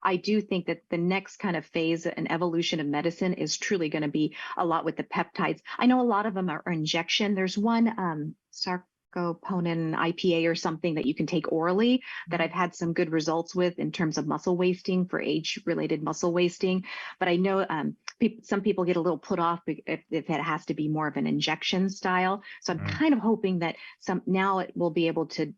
I do think that the next kind of phase and evolution of medicine is truly going to be a lot with the peptides. I know a lot of them are injection. There's one sarcopenia IPA or something that you can take orally that I've had some good results with in terms of muscle wasting for age-related muscle wasting. But I know some people get a little put off if it has to be more of an injection style. So I'm kind of hoping that now it will be able to,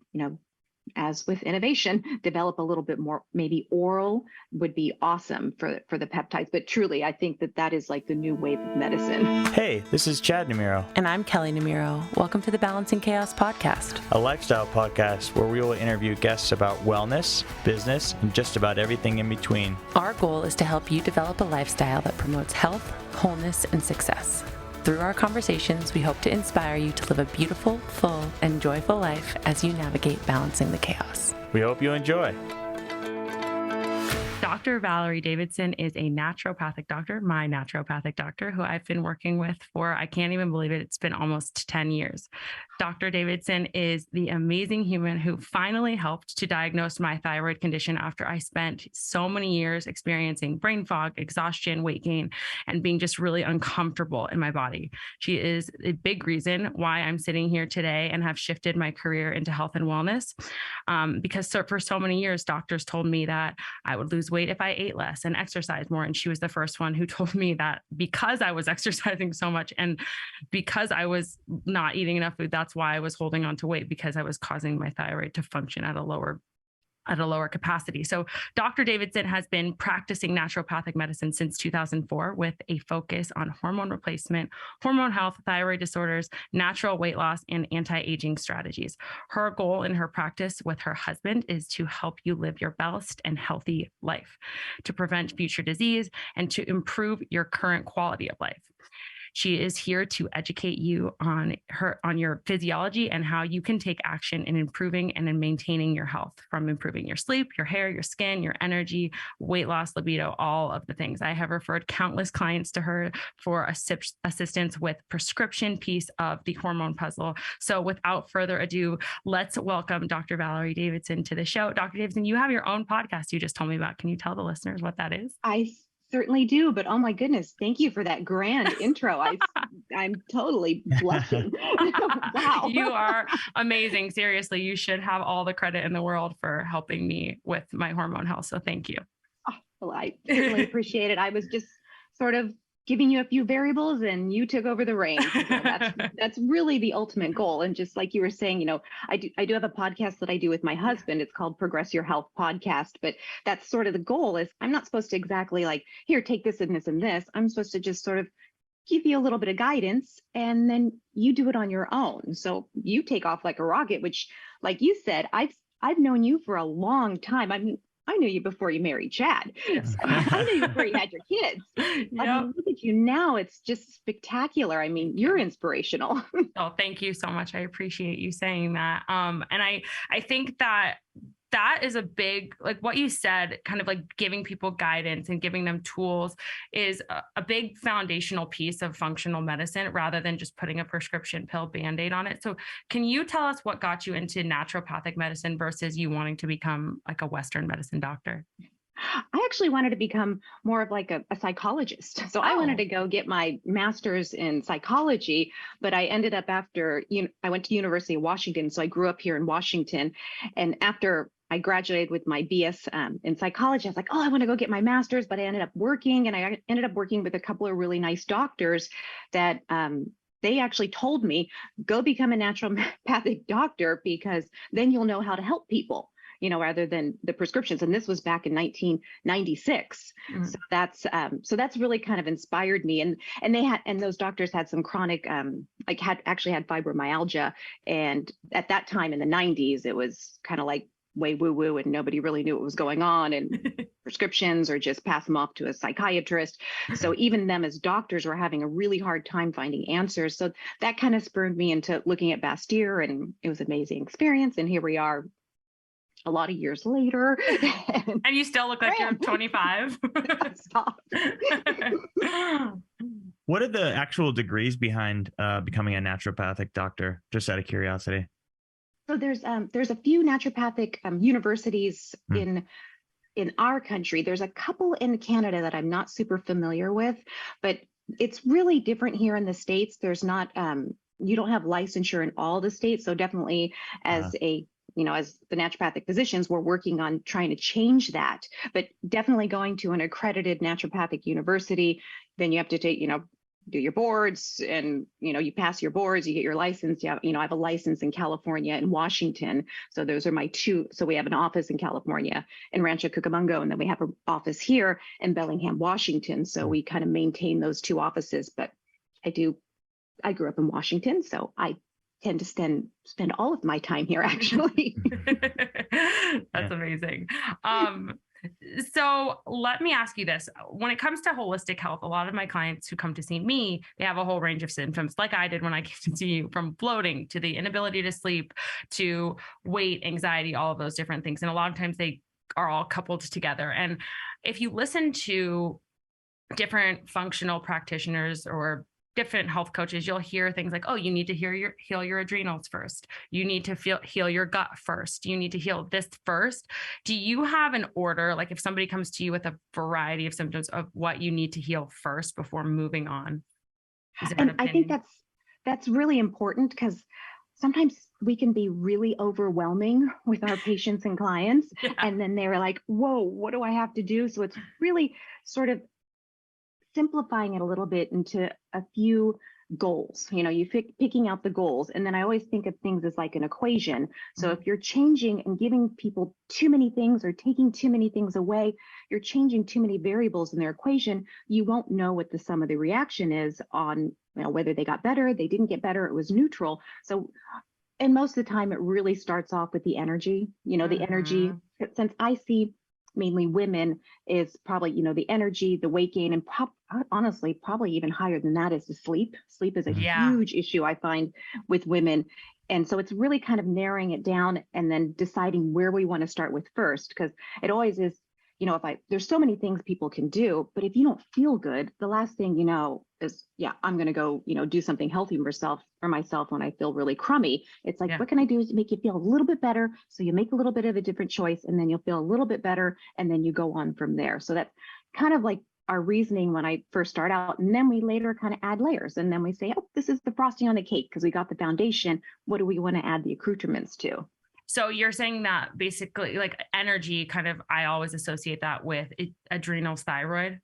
as with innovation, develop a little bit more, maybe oral would be awesome for the peptides. But truly, I think that is like the new wave of medicine. Hey, this is Chad Namiro. And I'm Kelley Namiro. Welcome to the Balancing Chaos podcast, a lifestyle podcast where we will interview guests about wellness, business, and just about everything in between. Our goal is to help you develop a lifestyle that promotes health, wholeness, and success. Through our conversations, we hope to inspire you to live a beautiful, full, and joyful life as you navigate balancing the chaos. We hope you enjoy. Dr. Valorie Davidson is a naturopathic doctor, my naturopathic doctor, who I've been working with for, I can't even believe it, it's been almost 10 years. Dr. Davidson is the amazing human who finally helped to diagnose my thyroid condition after I spent so many years experiencing brain fog, exhaustion, weight gain, and being just really uncomfortable in my body. She is a big reason why I'm sitting here today and have shifted my career into health and wellness. Because for so many years, doctors told me that I would lose weight if I ate less and exercised more. And she was the first one who told me that because I was exercising so much and because I was not eating enough food, that's why I was holding on to weight, because I was causing my thyroid to function at a lower capacity. So Dr. Davidson has been practicing naturopathic medicine since 2004 with a focus on hormone replacement, hormone health, thyroid disorders, natural weight loss, and anti-aging strategies. Her goal in her practice with her husband is to help you live your best and healthy life, to prevent future disease, and to improve your current quality of life. She is here to educate you on your physiology and how you can take action in improving and in maintaining your health, from improving your sleep, your hair, your skin, your energy, weight loss, libido, all of the things. I have referred countless clients to her for assistance with prescription piece of the hormone puzzle. So without further ado, let's welcome Dr. Valorie Davidson to the show. Dr. Davidson, you have your own podcast you just told me about. Can you tell the listeners what that is? I certainly do, but oh my goodness, thank you for that grand intro. I'm totally blushing. Wow. You are amazing. Seriously, you should have all the credit in the world for helping me with my hormone health. So thank you. Oh, well, I certainly appreciate it. I was just sort of giving you a few variables and you took over the reins. That's really the ultimate goal. And just like you were saying, I do have a podcast that I do with my husband. It's called Progress Your Health Podcast, but that's sort of the goal. Is I'm not supposed to exactly like, here, take this and this and this. I'm supposed to just sort of give you a little bit of guidance and then you do it on your own. So you take off like a rocket, which, like you said, I've known you for a long time. I mean, I knew you before you married Chad. So I knew you before you had your kids. Yep. I mean, look at you now. It's just spectacular. I mean, you're inspirational. Oh, thank you so much. I appreciate you saying that. And I think that is a big, like what you said, kind of like giving people guidance and giving them tools is a big foundational piece of functional medicine, rather than just putting a prescription pill Band-Aid on it. So can you tell us what got you into naturopathic medicine versus you wanting to become like a Western medicine doctor? I actually wanted to become more of like a psychologist. So I wanted to go get my master's in psychology, but I ended up I went to University of Washington. So I grew up here in Washington. And after I graduated with my BS in psychology, I was like, oh, I want to go get my master's, but I ended up working, and I ended up working with a couple of really nice doctors that they actually told me, go become a naturopathic doctor, because then you'll know how to help people, rather than the prescriptions. And this was back in 1996. Mm-hmm. So that's really kind of inspired me. And those doctors had some chronic, had fibromyalgia. And at that time in the 90s, it was kind of like way woo-woo, and nobody really knew what was going on, and prescriptions, or just pass them off to a psychiatrist. So even them as doctors were having a really hard time finding answers. So that kind of spurred me into looking at Bastyr, and it was an amazing experience. And here we are a lot of years later. And you still look like you're 25. Stop. What are the actual degrees behind becoming a naturopathic doctor, just out of curiosity? So there's a few naturopathic universities in in our country. There's a couple in Canada that I'm not super familiar with, but it's really different here in the States. There's not, you don't have licensure in all the states. So definitely as as the naturopathic physicians, we're working on trying to change that, but definitely going to an accredited naturopathic university, then you have to take, do your boards, and you pass your boards, you get your license. I have a license in California and Washington, so those are my two. So we have an office in California in Rancho Cucamonga, and then we have an office here in Bellingham, Washington. So we kind of maintain those two offices. But I grew up in Washington, so I tend to spend all of my time here, actually. That's amazing. So let me ask you this. When it comes to holistic health, a lot of my clients who come to see me, they have a whole range of symptoms, like I did when I came to see you, from bloating to the inability to sleep to weight, anxiety, all of those different things. And a lot of times they are all coupled together. And if you listen to different functional practitioners or different health coaches, you'll hear things like, oh, you need to heal your adrenals first. You need to heal your gut first. You need to heal this first. Do you have an order? Like if somebody comes to you with a variety of symptoms of what you need to heal first before moving on? And I think that's really important, because sometimes we can be really overwhelming with our patients and clients. And then they're like, whoa, what do I have to do? So it's really sort of simplifying it a little bit into a few goals. You picking out the goals. And then I always think of things as like an equation. So if you're changing and giving people too many things or taking too many things away, you're changing too many variables in their equation. You won't know what the sum of the reaction is on whether they got better, they didn't get better, it was neutral. So, and most of the time it really starts off with the energy, the energy, since I see mainly women, is probably, the energy, the weight gain, and honestly, probably even higher than that is the sleep. Sleep is a huge issue I find with women. And so it's really kind of narrowing it down and then deciding where we want to start with first, because it always is, there's so many things people can do, but if you don't feel good, the last thing is, I'm going to go, do something healthy for myself when I feel really crummy. It's like, what can I do to make you feel a little bit better? So you make a little bit of a different choice, and then you'll feel a little bit better, and then you go on from there. So that's kind of like our reasoning when I first start out, and then we later kind of add layers, and then we say, oh, this is the frosting on the cake because we got the foundation. What do we want to add the accoutrements to? So you're saying that basically, like energy, kind of, I always associate that with adrenals, thyroid.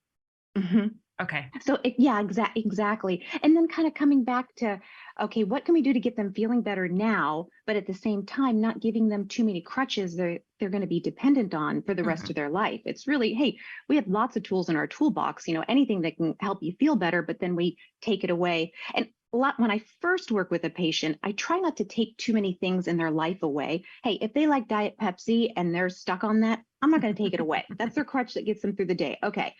Mm-hmm. Okay. So exactly. And then kind of coming back to, okay, what can we do to get them feeling better now, but at the same time, not giving them too many crutches they're going to be dependent on for the rest of their life. It's really, hey, we have lots of tools in our toolbox, anything that can help you feel better, but then we take it away. And when I first work with a patient, I try not to take too many things in their life away. Hey, if they like Diet Pepsi and they're stuck on that, I'm not going to take it away. That's their crutch that gets them through the day. Okay.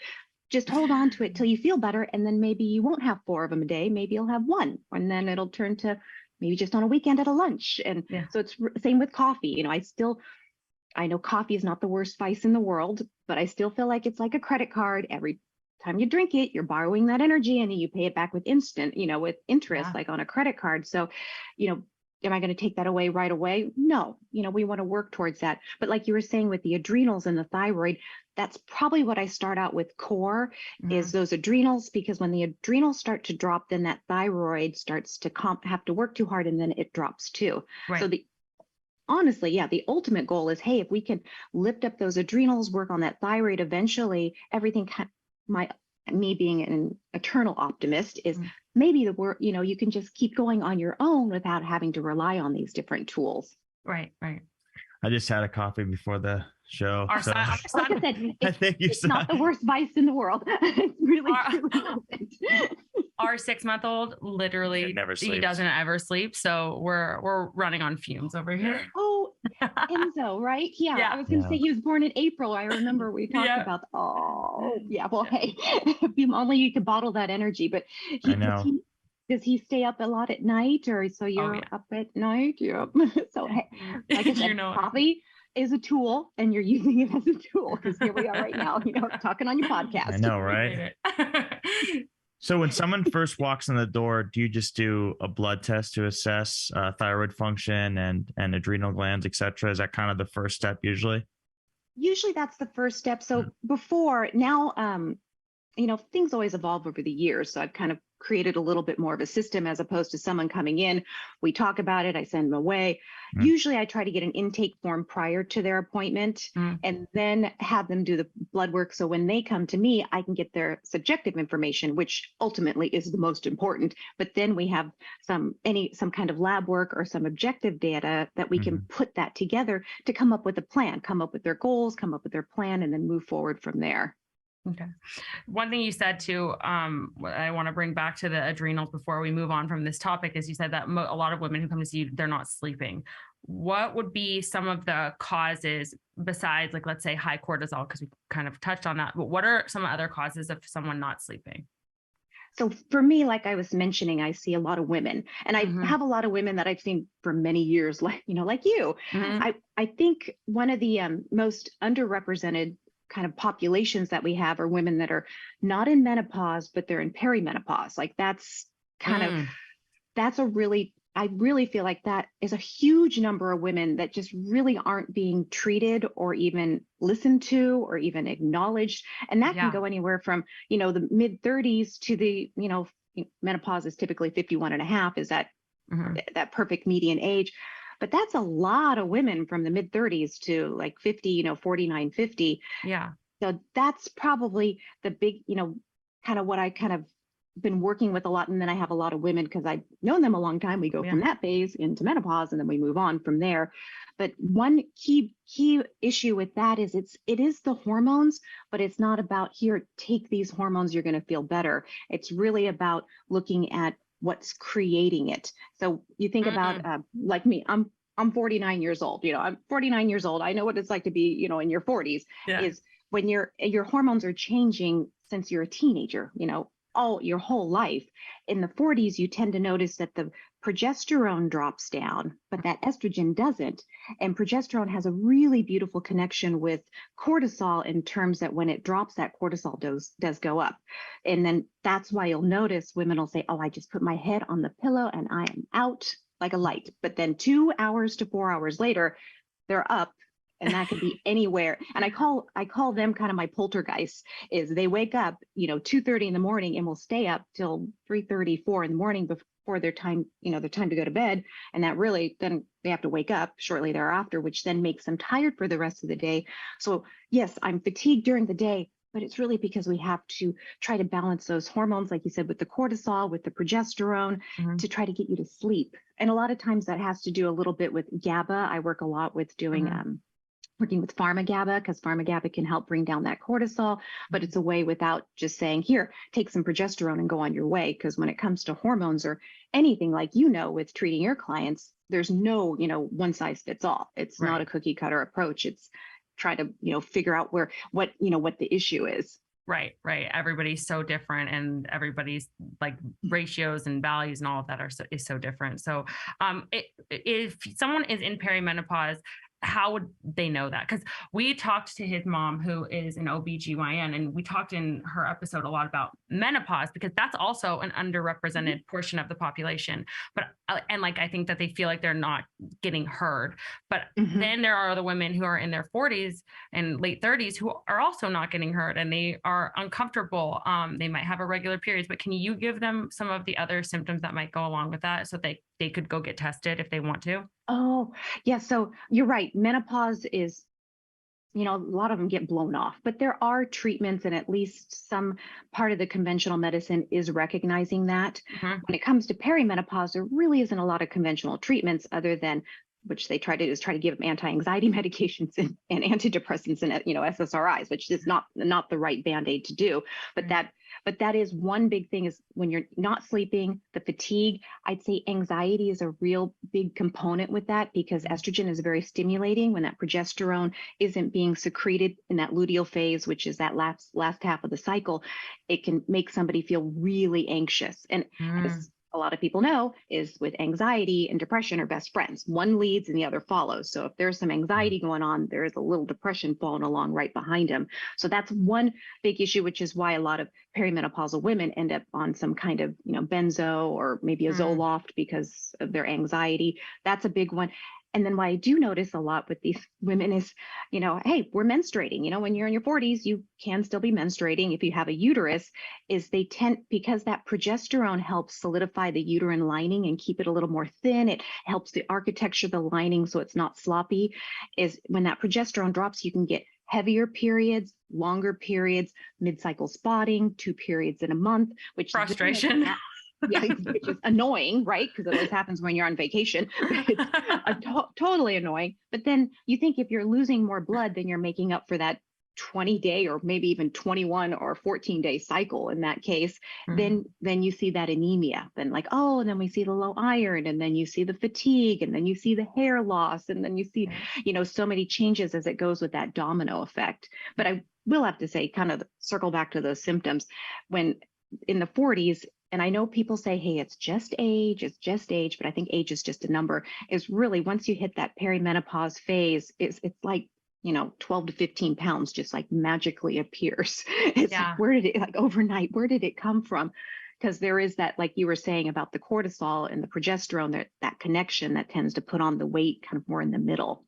Just hold on to it till you feel better. And then maybe you won't have 4 of them a day. Maybe you'll have 1, and then it'll turn to maybe just on a weekend at a lunch. And so it's same with coffee. I know coffee is not the worst vice in the world, but I still feel like it's like a credit card. Every time you drink it, you're borrowing that energy, and then you pay it back with with interest, like on a credit card. So, am I going to take that away right away? No, we want to work towards that. But like you were saying with the adrenals and the thyroid, that's probably what I start out with core is those adrenals, because when the adrenals start to drop, then that thyroid starts to have to work too hard, and then it drops too. Right. So honestly, the ultimate goal is, hey, if we can lift up those adrenals, work on that thyroid, eventually everything me being an eternal optimist is maybe you can just keep going on your own without having to rely on these different tools. Right. I just had a coffee before the show. Like I said, it's not the worst vice in the world. It's really truly our 6-month-old literally he doesn't ever sleep, so we're running on fumes over here. Oh, Enzo, right? I was gonna say he was born in April. I remember we talked about well, hey, if only you could bottle that energy. But does he stay up a lot at night, or so you're up at night? So hey, like I said, coffee is a tool, and you're using it as a tool, because here we are right now, talking on your podcast. I know, right? So when someone first walks in the door, do you just do a blood test to assess thyroid function and adrenal glands, et cetera? Is that kind of the first step usually? usually that's the first step. So before now, things always evolve over the years. So I've kind of created a little bit more of a system as opposed to someone coming in. We talk about it. I send them away. Usually I try to get an intake form prior to their appointment and then have them do the blood work. So when they come to me, I can get their subjective information, which ultimately is the most important. But then we have some kind of lab work or some objective data that we can put that together to come up with a plan, come up with their goals, come up with their plan, and then move forward from there. Okay. One thing you said too, I want to bring back to the adrenals before we move on from this topic, is you said that a lot of women who come to see you, they're not sleeping. What would be some of the causes besides, like, let's say high cortisol, because we kind of touched on that, but what are some other causes of someone not sleeping? So for me, like I was mentioning, I see a lot of women, and I have a lot of women that I've seen for many years, like you. I think one of the most underrepresented kind of populations that we have are women that are not in menopause, but they're in perimenopause. Like that's kind of, I really feel like that is a huge number of women that just really aren't being treated or even listened to or even acknowledged. And that can go anywhere from, the mid 30s to the, menopause is typically 51 and a half, is that perfect median age. But that's a lot of women from the mid 30s to like 50, 49, 50. Yeah. So that's probably the big, kind of what I kind of been working with a lot. And then I have a lot of women because I've known them a long time. We go from that phase into menopause and then we move on from there. But one key issue with that is it is the hormones, but it's not about here, take these hormones, you're going to feel better. It's really about looking at what's creating it. So you think about like me, I'm 49 years old. I'm 49 years old. I know what it's like to be, in your 40s. Is when your hormones are changing since you're a teenager, all your whole life. In the 40s, you tend to notice that the progesterone drops down, but that estrogen doesn't. And progesterone has a really beautiful connection with cortisol in terms that when it drops, that cortisol does go up. And then that's why you'll notice women will say, oh, I just put my head on the pillow and I am out like a light. But then 2 hours to 4 hours later, they're up. And that could be anywhere. And I call them kind of my poltergeists. Is they wake up, 2:30 in the morning and will stay up till 3:30, 4 in the morning before their time, their time to go to bed. And that really, then they have to wake up shortly thereafter, which then makes them tired for the rest of the day. So yes, I'm fatigued during the day, but it's really because we have to try to balance those hormones, like you said, with the cortisol, with the progesterone, to try to get you to sleep. And a lot of times that has to do a little bit with GABA. I work a lot with doing working with pharma-GABA, because pharma-GABA can help bring down that cortisol, but it's a way without just saying, here, take some progesterone and go on your way. Because when it comes to hormones or anything, like, with treating your clients, there's no, one size fits all. It's not a cookie cutter approach. It's try to, figure out what the issue is. Right. Everybody's so different, and everybody's like ratios and values and all of that is so different. So if someone is in perimenopause, how would they know that? Because we talked to his mom, who is an OBGYN, and we talked in her episode a lot about menopause, because that's also an underrepresented portion of the population. But I think that they feel like they're not getting heard. But then there are the women who are in their 40s and late 30s who are also not getting heard, and they are uncomfortable. They might have irregular periods, but can you give them some of the other symptoms that might go along with that, so they could go get tested if they want to? Oh, yeah. So you're right. Menopause is, a lot of them get blown off, but there are treatments, and at least some part of the conventional medicine is recognizing that. When it comes to perimenopause, there really isn't a lot of conventional treatments other than, which they try to do, is try to give them anti-anxiety medications and antidepressants and, SSRIs, which is not the right Band-Aid to do. But that is one big thing, is when you're not sleeping, the fatigue. I'd say anxiety is a real big component with that, because estrogen is very stimulating. When that progesterone isn't being secreted in that luteal phase, which is that last half of the cycle, it can make somebody feel really anxious. And as a lot of people know, is with anxiety and depression are best friends. One leads and the other follows. So if there's some anxiety going on, there is a little depression following along right behind him. So that's one big issue, which is why a lot of perimenopausal women end up on some kind of, benzo or maybe a Zoloft because of their anxiety. That's a big one. And then what I do notice a lot with these women is, hey, we're menstruating. When you're in your 40s, you can still be menstruating if you have a uterus, is they tend, because that progesterone helps solidify the uterine lining and keep it a little more thin. It helps the architecture of the lining so it's not sloppy. Is when that progesterone drops, you can get heavier periods, longer periods, mid-cycle spotting, 2 periods in a month, which frustration. Yeah, which is annoying, right? Because it always happens when you're on vacation. It's totally annoying. But then you think if you're losing more blood, then you're making up for that 20-day or maybe even 21 or 14-day cycle in that case. Then you see that anemia. Then and then we see the low iron, and then you see the fatigue, and then you see the hair loss, and then you see, so many changes as it goes with that domino effect. But I will have to say, kind of circle back to those symptoms when in the 40s. And I know people say, hey, it's just age, but I think age is just a number, is really once you hit that perimenopause phase, it's like, 12 to 15 pounds just like magically appears. It's like, where did it, overnight, where did it come from? Because there is that, like you were saying about the cortisol and the progesterone, that connection that tends to put on the weight kind of more in the middle.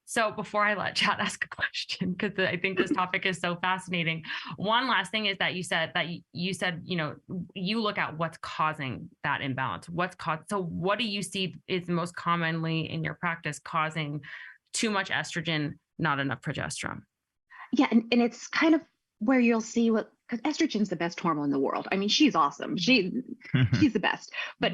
So before I let Chad ask a question, because I think this topic is so fascinating. One last thing is that you said, you look at what's causing that imbalance. So what do you see is most commonly in your practice causing too much estrogen, not enough progesterone? Yeah. And it's kind of where you'll see because estrogen's the best hormone in the world. I mean, she's awesome. She's the best, but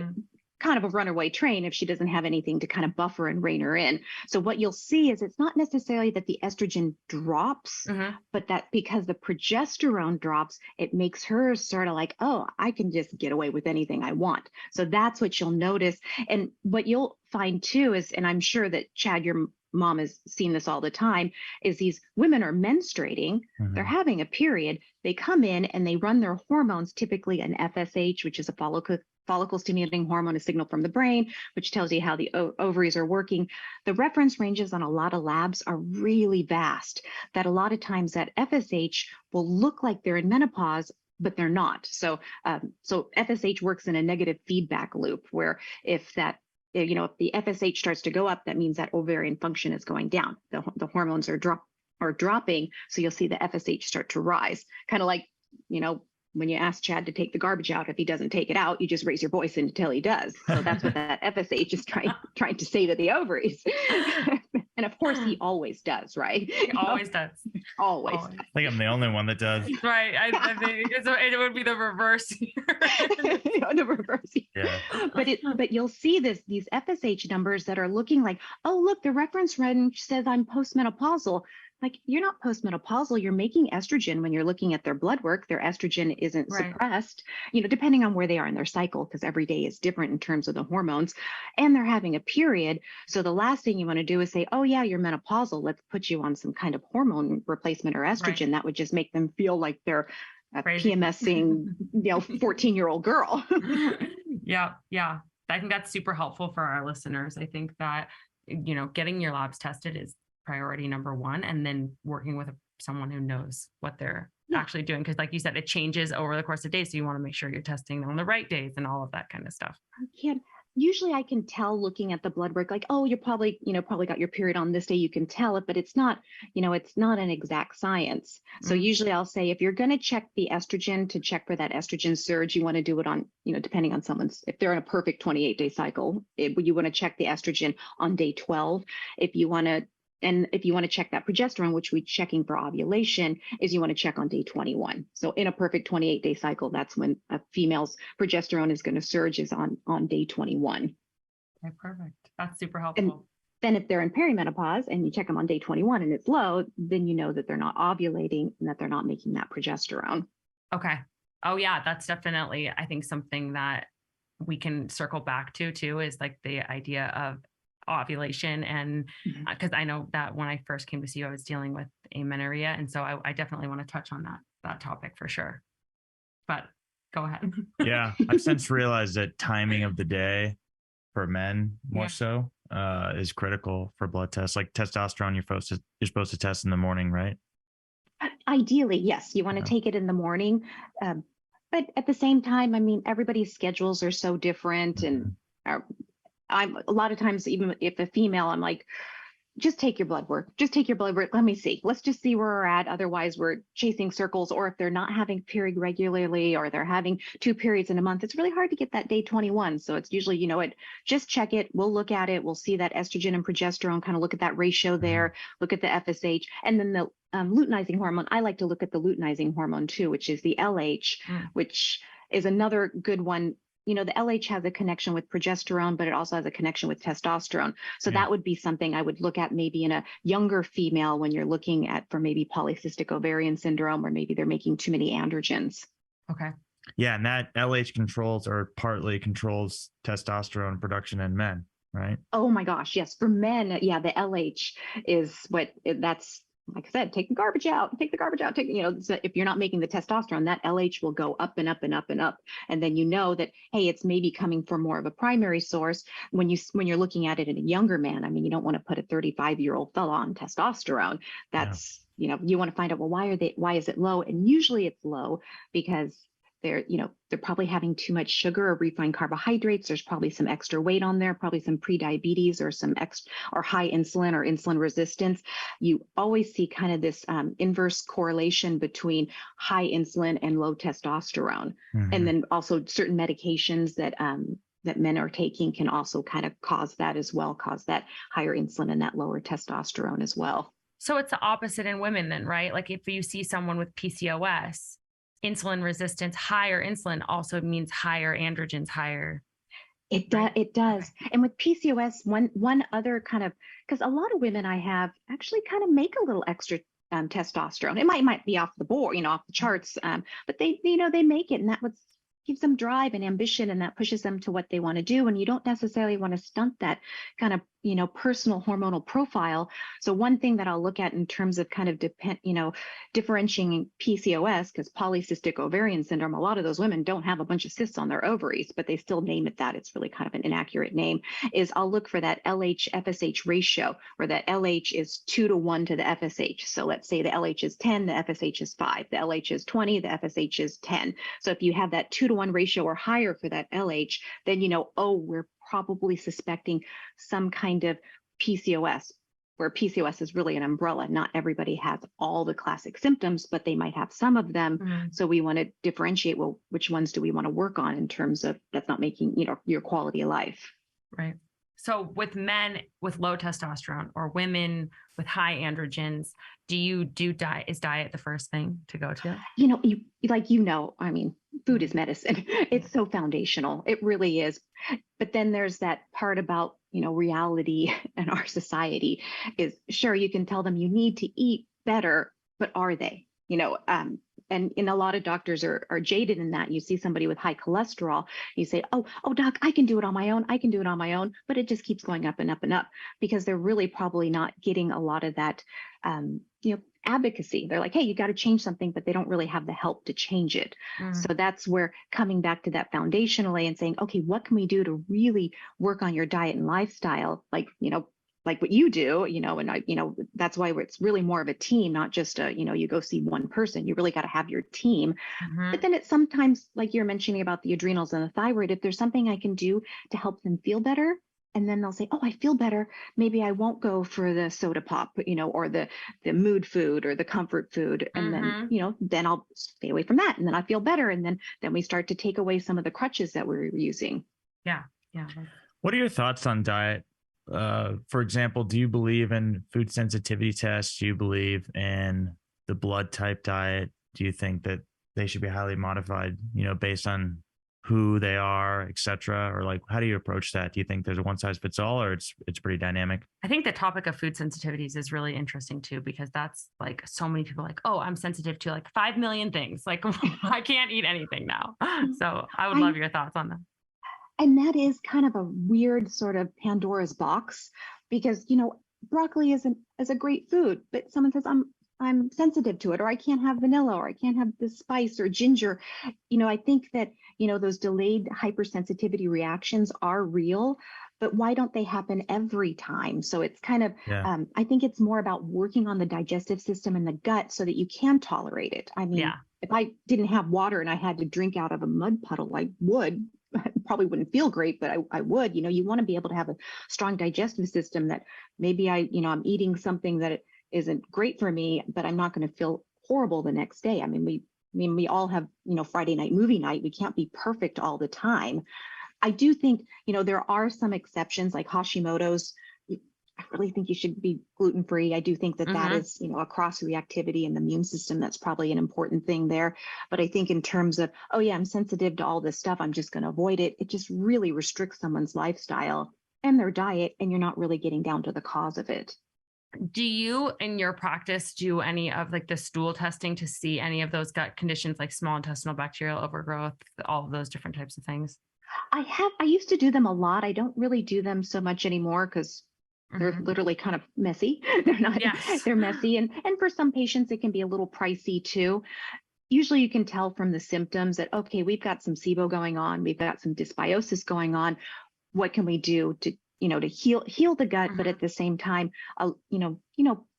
kind of a runaway train if she doesn't have anything to kind of buffer and rein her in. So what you'll see is it's not necessarily that the estrogen drops, but that because the progesterone drops, it makes her sort of like, oh, I can just get away with anything I want. So that's what you'll notice. And what you'll find too is, and I'm sure that Chad, your mom has seen this all the time, is these women are menstruating, they're having a period, they come in and they run their hormones, typically an FSH, which is a follicle stimulating hormone, a signal from the brain, which tells you how the ovaries are working. The reference ranges on a lot of labs are really vast, that a lot of times that FSH will look like they're in menopause, but they're not. So FSH works in a negative feedback loop where if the FSH starts to go up, that means that ovarian function is going down. The hormones are dropping. So you'll see the FSH start to rise, kind of like, when you ask Chad to take the garbage out, if he doesn't take it out, you just raise your voice until he does. So that's what that FSH is trying to say to the ovaries. And of course, he always does, right? He always does. Always. I think I'm the only one that does. Right. I think it would be the reverse here. The reverse. Yeah. But you'll see these FSH numbers that are looking like, oh, look, the reference range says I'm postmenopausal. Like, you're not postmenopausal, you're making estrogen. When you're looking at their blood work, their estrogen isn't suppressed, depending on where they are in their cycle, because every day is different in terms of the hormones, and they're having a period. So the last thing you want to do is say, oh yeah, you're menopausal, let's put you on some kind of hormone replacement or estrogen. That would just make them feel like they're a PMSing, 14-year-old girl. Yeah. I think that's super helpful for our listeners. I think that, getting your labs tested is priority number one, and then working with someone who knows what they're actually doing. Because like you said, it changes over the course of days. So you want to make sure you're testing on the right days and all of that kind of stuff. Usually I can tell looking at the blood work, like, oh, you're probably got your period on this day, you can tell it, but it's not, it's not an exact science. So usually I'll say, if you're going to check the estrogen to check for that estrogen surge, you want to do it on, depending on if they're in a perfect 28-day cycle, you want to check the estrogen on day 12. If you want to check that progesterone, which we're checking for ovulation, is you want to check on day 21. So in a perfect 28-day cycle, that's when a female's progesterone is going to surge, is on day 21. Okay, perfect. That's super helpful. And then if they're in perimenopause and you check them on day 21 and it's low, then you know that they're not ovulating and that they're not making that progesterone. Okay. Oh yeah, that's definitely, I think, something that we can circle back to too, is like the idea of ovulation. And because I know that when I first came to see you, I was dealing with amenorrhea. And so I definitely want to touch on that topic for sure, but go ahead. Yeah. I've since realized that timing of the day for men more so is critical for blood tests. Like testosterone, you're supposed to test in the morning, right? Ideally, yes. You want to take it in the morning. But at the same time, I mean, everybody's schedules are so different, and I'm a lot of times, even if a female, I'm like, just take your blood work. Just take your blood work. Let me see. Let's just see where we're at. Otherwise, we're chasing circles. Or if they're not having period regularly, or they're having 2 periods in a month, it's really hard to get that day 21. So it's usually, just check it. We'll look at it. We'll see that estrogen and progesterone, kind of look at that ratio there, look at the FSH. And then the luteinizing hormone, I like to look at the luteinizing hormone too, which is the LH, which is another good one. The LH has a connection with progesterone, but it also has a connection with testosterone. So that would be something I would look at maybe in a younger female when you're looking at for maybe polycystic ovarian syndrome, or maybe they're making too many androgens. Okay. Yeah. And that LH controls or partly controls testosterone production in men, right? Oh my gosh. Yes. For men. Yeah. The LH is that's, like I said, take the garbage out, so if you're not making the testosterone, that LH will go up and up and up and up. And then that, hey, it's maybe coming from more of a primary source when you're looking at it in a younger man. I mean, you don't want to put a 35-year-old fella on testosterone. That's, you want to find out, well, why is it low? And usually it's low because they're probably having too much sugar or refined carbohydrates. There's probably some extra weight on there, probably some prediabetes or some or high insulin or insulin resistance. You always see kind of this inverse correlation between high insulin and low testosterone. And then also certain medications that men are taking can also kind of cause that as well, cause that higher insulin and that lower testosterone as well. So it's the opposite in women then, right? Like if you see someone with PCOS, insulin resistance, higher insulin also means higher androgens, higher. It does. Okay. And with PCOS, one other kind of, because a lot of women I have actually kind of make a little extra testosterone. It might be off the board, off the charts, but they make it, and that gives them drive and ambition, and that pushes them to what they want to do. And you don't necessarily want to stunt that kind of, personal hormonal profile. So one thing that I'll look at in terms of kind of differentiating PCOS, because polycystic ovarian syndrome, a lot of those women don't have a bunch of cysts on their ovaries, but they still name it that. It's really kind of an inaccurate name. Is I'll look for that LH FSH ratio, where that LH is 2-to-1 to the FSH. So let's say the LH is 10, the FSH is 5, the LH is 20, the FSH is 10. So if you have that 2-to-1 ratio or higher for that LH, then we're probably suspecting some kind of PCOS, where PCOS is really an umbrella. Not everybody has all the classic symptoms, but they might have some of them. So we want to differentiate, well, which ones do we want to work on in terms of that's not making, your quality of life. Right. So with men with low testosterone or women with high androgens, do you do diet? Is diet the first thing to go to? I mean, food is medicine. It's so foundational. It really is. But then there's that part about, reality in our society is, sure, you can tell them you need to eat better, but are they? And a lot of doctors are jaded in that. You see somebody with high cholesterol, you say, oh, doc, I can do it on my own. But it just keeps going up and up and up, because they're really probably not getting a lot of that, advocacy. They're like, hey, you got to change something, but they don't really have the help to change it. So that's where coming back to that foundationally and saying, okay, what can we do to really work on your diet and lifestyle? Like what you do, and that's why it's really more of a team, not just you go see one person. You really got to have your team. But then it's sometimes, like you're mentioning about the adrenals and the thyroid, if there's something I can do to help them feel better, and then they'll say, oh, I feel better, maybe I won't go for the soda pop, or the mood food or the comfort food. And then, then I'll stay away from that. And then I feel better. And then we start to take away some of the crutches that we're using. Yeah. Yeah. What are your thoughts on diet? For example, do you believe in food sensitivity tests? Do you believe in the blood type diet? Do you think that they should be highly modified, based on who they are, et cetera? Or like, how do you approach that? Do you think there's a one size fits all, or it's pretty dynamic? I think the topic of food sensitivities is really interesting too, because that's like so many people like, oh, I'm sensitive to like 5 million things. Like I can't eat anything now. So I would love your thoughts on that. And that is kind of a weird sort of Pandora's box, because, broccoli is a great food, but someone says, I'm sensitive to it, or I can't have vanilla, or I can't have the spice or ginger. I think that, those delayed hypersensitivity reactions are real, but why don't they happen every time? So it's kind of, I think it's more about working on the digestive system and the gut so that you can tolerate it. I mean, if I didn't have water and I had to drink out of a mud puddle, I would, probably wouldn't feel great, but I would, you want to be able to have a strong digestive system that maybe I'm eating something that isn't great for me, but I'm not going to feel horrible the next day. I mean, we all have, Friday night movie night. We can't be perfect all the time. I do think, there are some exceptions like Hashimoto's. I really think you should be gluten-free. I do think that that is, a cross-reactivity in the immune system. That's probably an important thing there. But I think in terms of, oh yeah, I'm sensitive to all this stuff, I'm just going to avoid it. It just really restricts someone's lifestyle and their diet, and you're not really getting down to the cause of it. Do you, in your practice, do any of like the stool testing to see any of those gut conditions like small intestinal bacterial overgrowth, all of those different types of things? I used to do them a lot. I don't really do them so much anymore because they're literally kind of messy. They're not, they're messy. And for some patients, it can be a little pricey too. Usually you can tell from the symptoms that, okay, we've got some SIBO going on. We've got some dysbiosis going on. What can we do to, to heal the gut? But at the same time,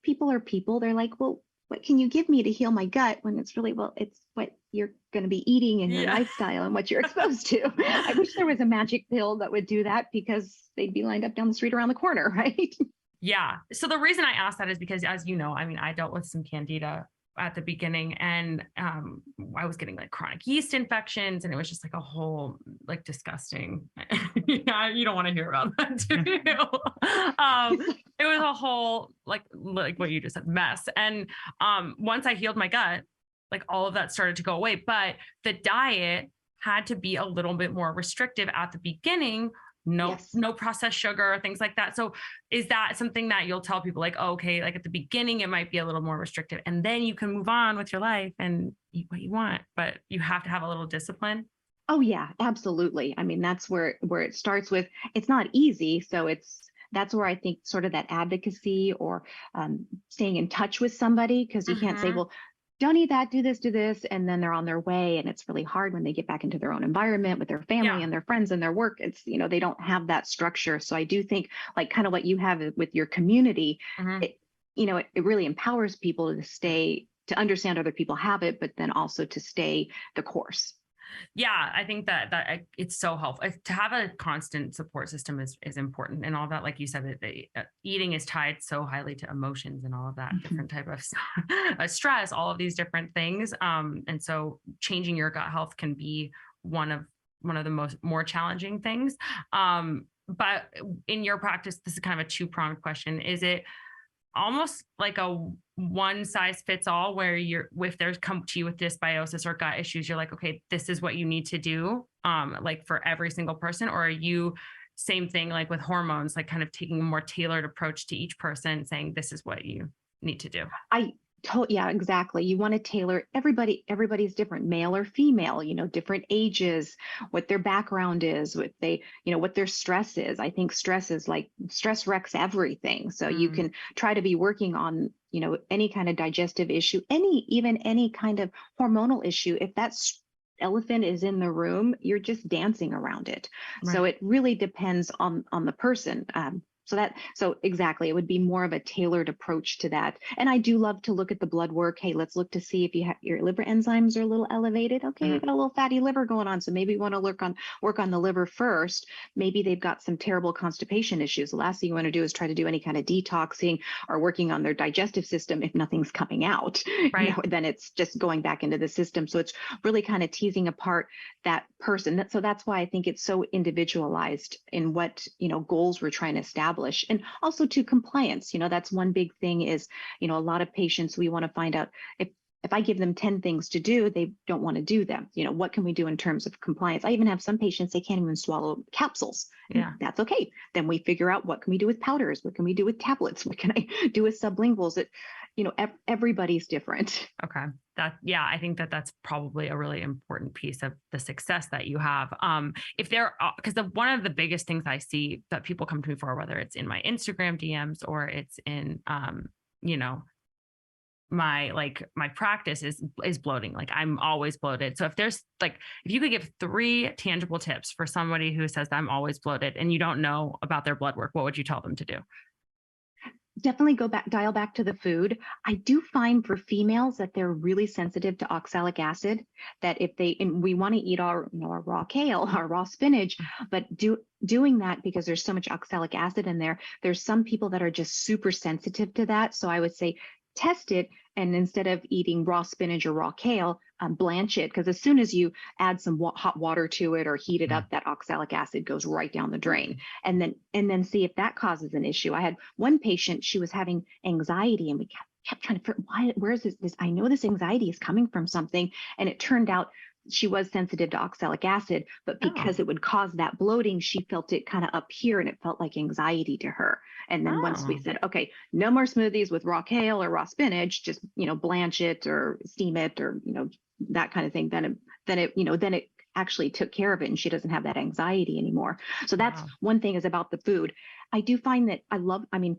people are people. They're like, well, what can you give me to heal my gut? When it's really, well, it's what you're going to be eating and your lifestyle and what you're exposed to. I wish there was a magic pill that would do that, because they'd be lined up down the street around the corner, right? Yeah. So the reason I asked that is because, as you know, I mean, I dealt with some Candida at the beginning, and I was getting like chronic yeast infections, and it was just like a whole like disgusting. You don't want to hear about that, do you? It was a whole like what you just said, mess. And once I healed my gut, like all of that started to go away. But the diet had to be a little bit more restrictive at the beginning. No processed sugar, things like that. So is that something that you'll tell people like, oh, okay, like at the beginning, it might be a little more restrictive, and then you can move on with your life and eat what you want, but you have to have a little discipline? Oh yeah, absolutely. I mean, that's where it starts with, it's not easy. So that's where I think sort of that advocacy or staying in touch with somebody, because you can't say, well, don't eat that, do this, and then they're on their way. And it's really hard when they get back into their own environment with their family and their friends and their work. It's, they don't have that structure. So I do think like kind of what you have with your community, it really empowers people to understand other people have it, but then also to stay the course. Yeah, I think that it's so helpful to have a constant support system is important, and all that. Like you said, eating is tied so highly to emotions and all of that different type of stress, all of these different things. And so changing your gut health can be one of the more challenging things. But in your practice, this is kind of a two-pronged question. Is it almost like a one size fits all, where if there's come to you with dysbiosis or gut issues, you're like, okay, this is what you need to do, like for every single person? Or are you same thing, like with hormones, like kind of taking a more tailored approach to each person, saying this is what you need to do? Yeah, exactly. You want to tailor everybody's different, male or female, different ages, what their background is, what their stress is. I think stress wrecks everything. So you can try to be working on, any kind of digestive issue, even any kind of hormonal issue. If that elephant is in the room, you're just dancing around it. Right. So it really depends on the person. So exactly, it would be more of a tailored approach to that. And I do love to look at the blood work. Hey, let's look to see if your liver enzymes are a little elevated. Okay, you got a little fatty liver going on. So maybe you want to work on the liver first. Maybe they've got some terrible constipation issues. The last thing you want to do is try to do any kind of detoxing or working on their digestive system if nothing's coming out. Right. Then it's just going back into the system. So it's really kind of teasing apart that person. So that's why I think it's so individualized in what, goals we're trying to establish. And also to compliance, that's one big thing is, a lot of patients, we want to find out if I give them 10 things to do, they don't want to do them. What can we do in terms of compliance? I even have some patients, they can't even swallow capsules. Yeah, that's okay. Then we figure out what can we do with powders? What can we do with tablets? What can I do with sublinguals? Everybody's different. Okay. I think that's probably a really important piece of the success that you have. Because one of the biggest things I see that people come to me for, whether it's in my Instagram DMs or it's in, my practice is bloating. Like I'm always bloated. So if you could give 3 tangible tips for somebody who says I'm always bloated and you don't know about their blood work, what would you tell them to do? definitely dial back to the food. I do find for females that they're really sensitive to oxalic acid, that if they, and we want to eat our, our raw kale, our raw spinach, but doing that because there's so much oxalic acid in there, there's some people that are just super sensitive to that. So I would say test it. And instead of eating raw spinach or raw kale, blanch it, because as soon as you add some hot water to it or heat it up, that oxalic acid goes right down the drain. And then see if that causes an issue. I had one patient, she was having anxiety, and we kept trying to figure where is this? I know this anxiety is coming from something. And it turned out she was sensitive to oxalic acid, but because it would cause that bloating, she felt it kind of up here, and it felt like anxiety to her. And then once we said, okay, no more smoothies with raw kale or raw spinach, just, blanch it or steam it or, that kind of thing, then it actually took care of it, and she doesn't have that anxiety anymore. So that's one thing is about the food. I do find that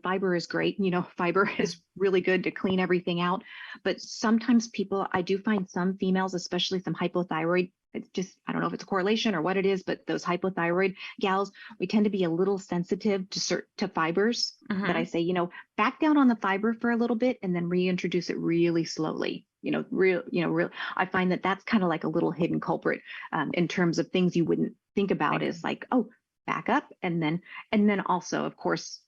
fiber is great. Fiber is really good to clean everything out. But sometimes I do find some females, especially some hypothyroid, it's just, I don't know if it's a correlation or what it is, but those hypothyroid gals, we tend to be a little sensitive to fibers. But I say, back down on the fiber for a little bit and then reintroduce it really slowly. I find that that's kind of like a little hidden culprit in terms of things you wouldn't think about is like, oh, back up. And then also, of course,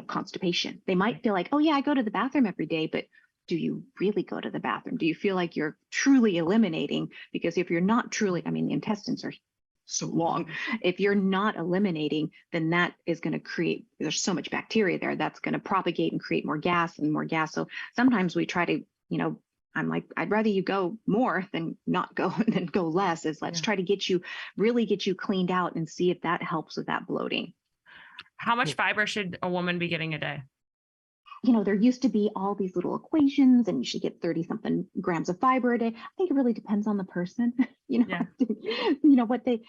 constipation. They might feel like, oh yeah, I go to the bathroom every day, but do you really go to the bathroom? Do you feel like you're truly eliminating? Because if you're not truly, the intestines are so long. If you're not eliminating, then that is going to create, there's so much bacteria there that's going to propagate and create more gas and more gas. So sometimes we try to, I'm like, I'd rather you go more than not go than go less. Let's try to really get you cleaned out and see if that helps with that bloating. How much fiber should a woman be getting a day? There used to be all these little equations, and you should get 30 something grams of fiber a day. I think it really depends on the person, what they,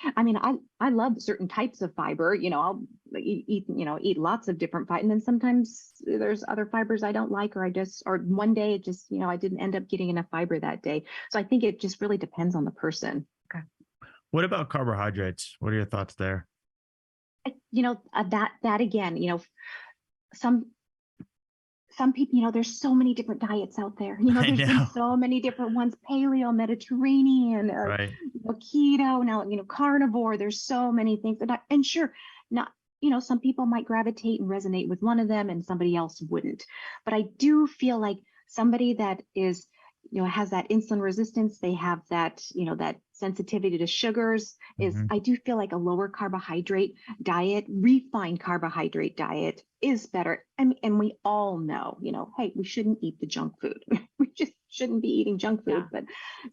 I love certain types of fiber, I'll eat lots of different fiber. And then sometimes there's other fibers I don't like, or one day it just, I didn't end up getting enough fiber that day. So I think it just really depends on the person. Okay. What about carbohydrates? What are your thoughts there? That again, some people, there's so many different diets out there. There's been so many different ones, paleo, Mediterranean, keto, now, carnivore. There's so many things. And sure, not, some people might gravitate and resonate with one of them and somebody else wouldn't. But I do feel like somebody that is, has that insulin resistance, they have that, that sensitivity to sugars I do feel like a lower carbohydrate diet, refined carbohydrate diet is better. And we all know, hey, we shouldn't eat the junk food. We just shouldn't be eating junk food. But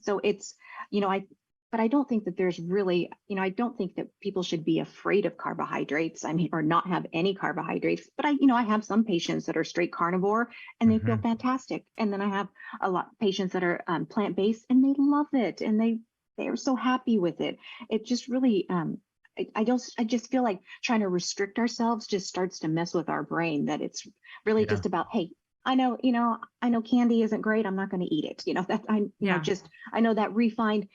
so it's, but I don't think that there's really, I don't think that people should be afraid of carbohydrates. Or not have any carbohydrates. But I have some patients that are straight carnivore and they feel fantastic. And then I have a lot of patients that are plant-based and they love it and they are so happy with it. It just really, I just feel like trying to restrict ourselves just starts to mess with our brain. That it's really just about, hey, I know candy isn't great. I'm not going to eat it. I know that refined,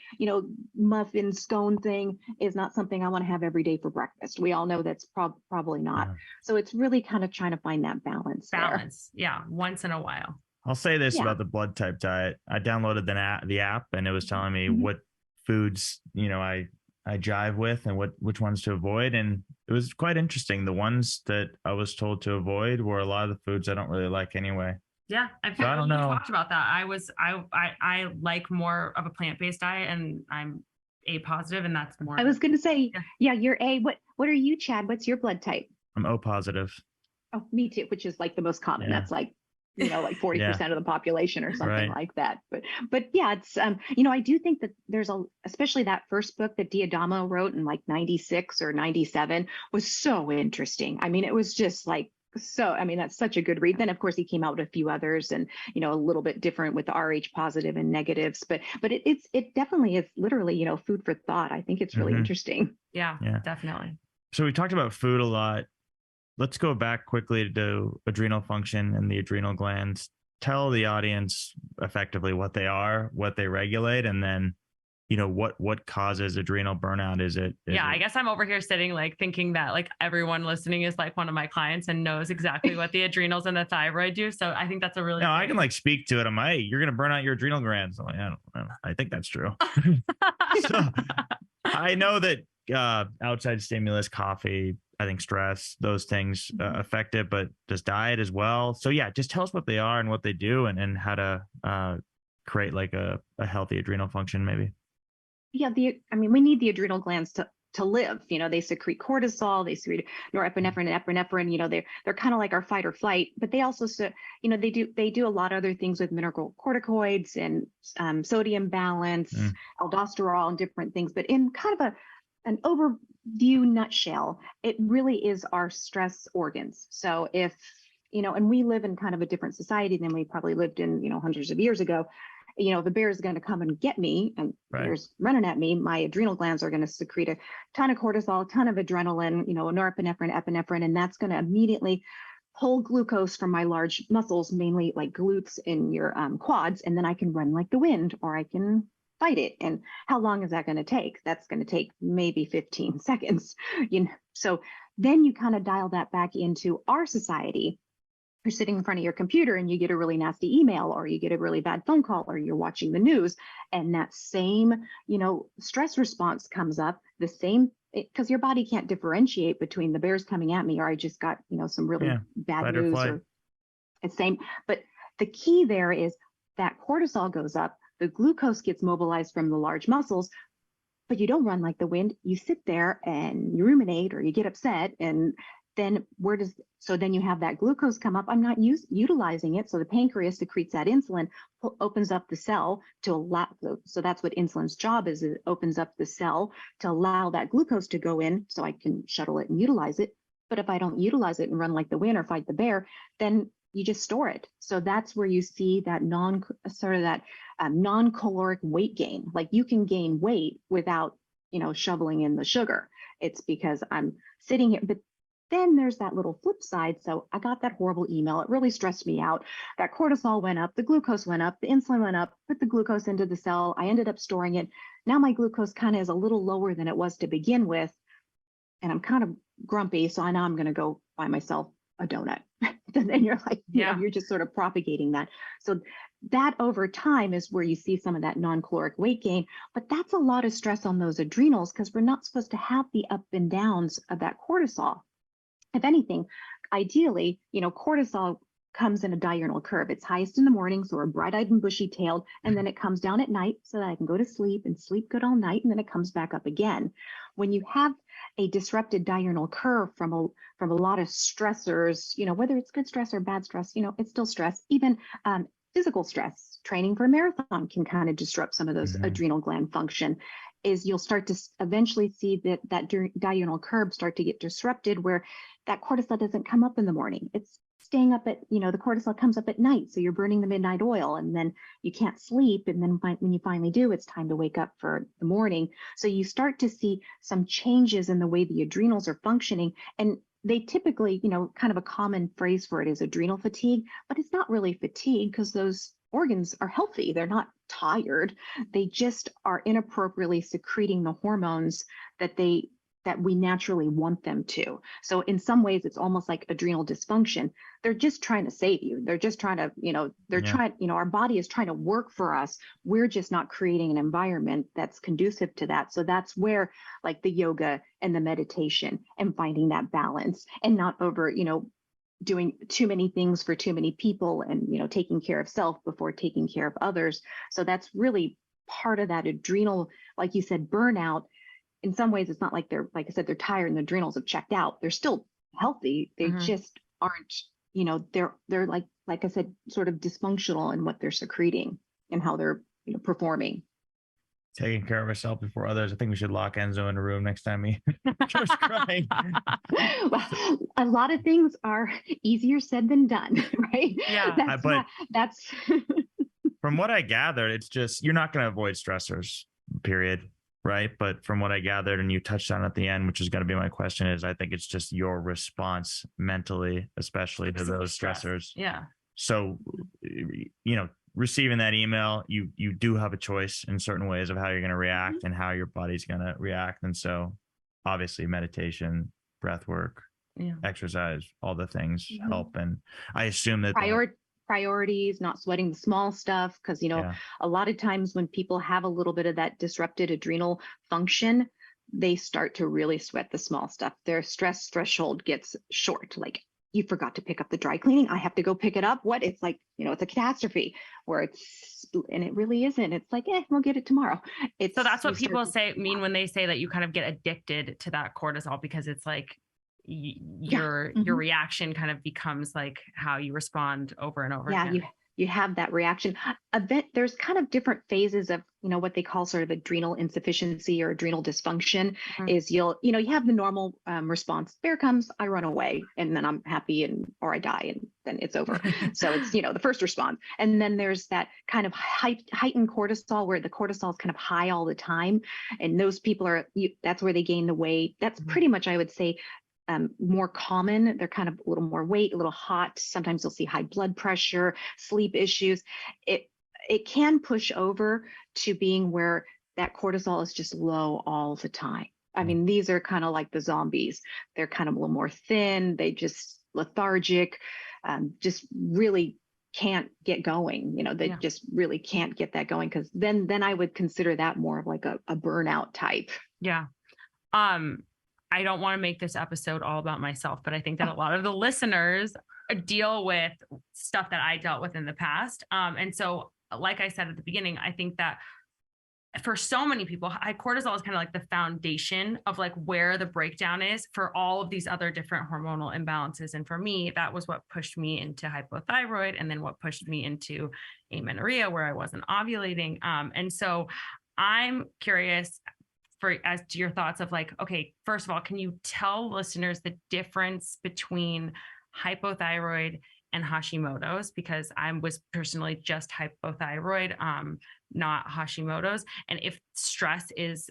muffin scone thing is not something I want to have every day for breakfast. We all know that's probably not. Yeah. So it's really kind of trying to find that balance. Yeah. Once in a while. I'll say this about the blood type diet. I downloaded the app and it was telling me what foods, I jive with and which ones to avoid. And it was quite interesting. The ones that I was told to avoid were a lot of the foods I don't really like anyway. Yeah. I don't know. Talked about that. I like more of a plant-based diet and I'm A positive and that's more. I was going to say, you're A. What are you, Chad? What's your blood type? I'm O positive. Oh, me too, which is like the most common. That's like, like 40% of the population or something like that. But yeah, it's, I do think that there's especially that first book that D'Adamo wrote in like 96 or 97 was so interesting. It was just like, that's such a good read. Then of course he came out with a few others and, a little bit different with the RH positive and negatives, but it definitely is literally, food for thought. I think it's really interesting. Yeah, definitely. So we talked about food a lot. Let's go back quickly to adrenal function and the adrenal glands. Tell the audience effectively what they are, what they regulate, and then what causes adrenal burnout? Is it? I guess I'm over here sitting like thinking that like everyone listening is like one of my clients and knows exactly what the adrenals and the thyroid do. So I think that's a really I can like speak to it. I'm like, hey, you're going to burn out your adrenal glands. I'm like, I think that's true. So I know that outside stimulus, coffee, I think stress, those things affect it, but does diet as well. So yeah, just tell us what they are and what they do and how to create like a healthy adrenal function maybe. Yeah, we need the adrenal glands to live. They secrete cortisol, they secrete norepinephrine and epinephrine. They're kind of like our fight or flight, but they also, they do a lot of other things with mineral corticoids and sodium balance, aldosterol, and different things. But in kind of an overview nutshell, it really is our stress organs. So if and we live in kind of a different society than we probably lived in hundreds of years ago. If a bear is going to come and get me and bear's running at me, my adrenal glands are going to secrete a ton of cortisol, a ton of adrenaline, norepinephrine, epinephrine, and that's going to immediately pull glucose from my large muscles, mainly like glutes in your quads, and then I can run like the wind or I can fight it. And how long is that going to take? That's going to take maybe 15 seconds. So then you kind of dial that back into our society. You're sitting in front of your computer and you get a really nasty email or you get a really bad phone call or you're watching the news and that same, stress response comes up, the same, because your body can't differentiate between the bears coming at me or I just got, some really bad news or it's same. But the key there is that cortisol goes up, the glucose gets mobilized from the large muscles, but you don't run like the wind. You sit there and you ruminate or you get upset and then then you have that glucose come up. I'm not utilizing it. So the pancreas secretes that insulin, opens up the cell to allow. So that's what insulin's job is. It opens up the cell to allow that glucose to go in so I can shuttle it and utilize it. But if I don't utilize it and run like the wind or fight the bear, then you just store it. So that's where you see that non-caloric weight gain. Like you can gain weight without, shoveling in the sugar. It's because I'm sitting here, but then there's that little flip side. So I got that horrible email. It really stressed me out. That cortisol went up, the glucose went up, the insulin went up, put the glucose into the cell. I ended up storing it. Now my glucose kind of is a little lower than it was to begin with. And I'm kind of grumpy. So I know I'm going to go buy myself a donut. And then you're like, you're just sort of propagating that. So that over time is where you see some of that non-caloric weight gain. But that's a lot of stress on those adrenals because we're not supposed to have the up and downs of that cortisol. If anything, ideally, cortisol comes in a diurnal curve. It's highest in the morning, so we're bright-eyed and bushy-tailed, and then it comes down at night so that I can go to sleep and sleep good all night, and then it comes back up again. When you have a disrupted diurnal curve from a lot of stressors, whether it's good stress or bad stress, it's still stress. Even physical stress, training for a marathon can kind of disrupt some of those adrenal gland function. Is you'll start to eventually see that diurnal curve start to get disrupted where that cortisol doesn't come up in the morning. It's staying up at, the cortisol comes up at night. So you're burning the midnight oil and then you can't sleep. And then when you finally do, it's time to wake up for the morning. So you start to see some changes in the way the adrenals are functioning. And they typically, kind of a common phrase for it is adrenal fatigue, but it's not really fatigue because those organs are healthy. They're not tired. They just are inappropriately secreting the hormones that we naturally want them to. So in some ways, it's almost like adrenal dysfunction. They're just trying to save you. They're just trying to, trying, our body is trying to work for us. We're just not creating an environment that's conducive to that. So that's where like the yoga and the meditation and finding that balance and not over, doing too many things for too many people and, taking care of self before taking care of others. So that's really part of that adrenal, like you said, burnout. In some ways, it's not like like I said, they're tired and the adrenals have checked out. They're still healthy. They just aren't, they're like I said, sort of dysfunctional in what they're secreting and how they're, performing. Taking care of ourselves before others. I think we should lock Enzo in a room next time he starts crying. Well, a lot of things are easier said than done, right? Yeah. That's from what I gathered, it's just, you're not going to avoid stressors, period. Right. But from what I gathered, and you touched on at the end, which is going to be my question, is I think it's just your response mentally, especially to those stressors. Yeah. So, receiving that email, you do have a choice in certain ways of how you're going to react and how your body's going to react. And so obviously meditation, breath work, exercise, all the things help. And I assume that priorities, not sweating the small stuff. Cause a lot of times when people have a little bit of that disrupted adrenal function, they start to really sweat the small stuff. Their stress threshold gets short. Like, you forgot to pick up the dry cleaning. I have to go pick it up. What? It's like, it's a catastrophe and it really isn't. It's like, we'll get it tomorrow. So that's what people mean when they say that you kind of get addicted to that cortisol, because it's like your reaction kind of becomes like how you respond over and over again. You have that reaction. There's kind of different phases of, what they call sort of adrenal insufficiency or adrenal dysfunction. Is you have the normal response. Bear comes, I run away, and then I'm happy or I die, and then it's over. So it's, the first response. And then there's that kind of heightened cortisol, where the cortisol is kind of high all the time. And those people that's where they gain the weight. That's pretty much, I would say, more common. They're kind of a little more weight, a little hot. Sometimes you'll see high blood pressure, sleep issues. It can push over to being where that cortisol is just low all the time. I mean, these are kind of like the zombies. They're kind of a little more thin. They just lethargic, just really can't get going. They just really can't get that going, because then I would consider that more of like a burnout type. Yeah. I don't want to make this episode all about myself, but I think that a lot of the listeners deal with stuff that I dealt with in the past. And so, like I said at the beginning, I think that for so many people, high cortisol is kind of like the foundation of like where the breakdown is for all of these other different hormonal imbalances. And for me, that was what pushed me into hypothyroid, and then what pushed me into amenorrhea, where I wasn't ovulating. And so I'm curious as to your thoughts of like, okay, first of all, can you tell listeners the difference between hypothyroid and Hashimotos? Because I was personally just hypothyroid, not Hashimotos. And if stress is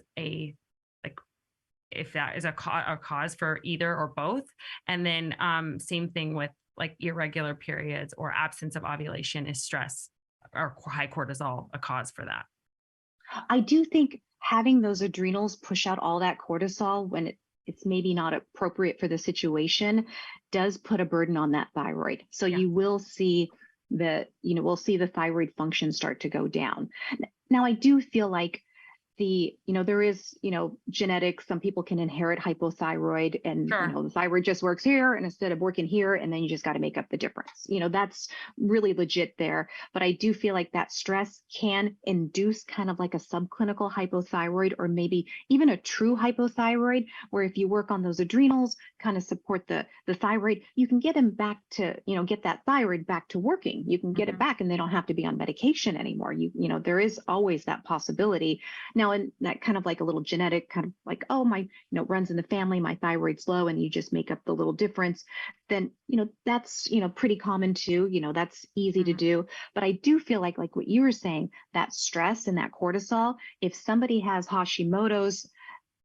if that is a cause for either or both. And then same thing with like irregular periods or absence of ovulation. Is stress or high cortisol a cause for that? I do think having those adrenals push out all that cortisol when it's maybe not appropriate for the situation does put a burden on that thyroid. So you will see we'll see the thyroid function start to go down. Now, I do feel like there is, genetics. Some people can inherit hypothyroid, and, the thyroid just works here and instead of working here, and then you just got to make up the difference. That's really legit there. But I do feel like that stress can induce kind of like a subclinical hypothyroid, or maybe even a true hypothyroid, where if you work on those adrenals, kind of support the thyroid, you can get them back to, get that thyroid back to working. You can get it back, and they don't have to be on medication anymore. There is always that possibility. Now, and that kind of like a little genetic kind of like, my, runs in the family, my thyroid's low, and you just make up the little difference, then, that's, pretty common too, that's easy to do. But I do feel like what you were saying, that stress and that cortisol, if somebody has Hashimoto's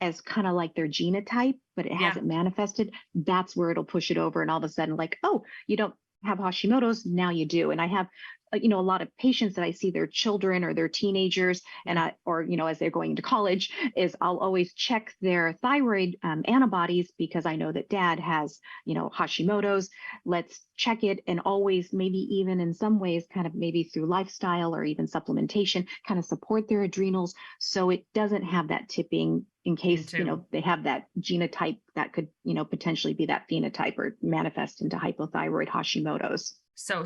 as kind of like their genotype, but it hasn't manifested, that's where it'll push it over. And all of a sudden, like, you don't have Hashimoto's, now you do. And I have a lot of patients that I see, their children or their teenagers, and as they're going to college, is I'll always check their thyroid antibodies, because I know that dad has, Hashimoto's. Let's check it, and always, maybe even in some ways, kind of maybe through lifestyle or even supplementation, kind of support their adrenals so it doesn't have that tipping, in case, they have that genotype that could, potentially be that phenotype or manifest into hypothyroid Hashimoto's. So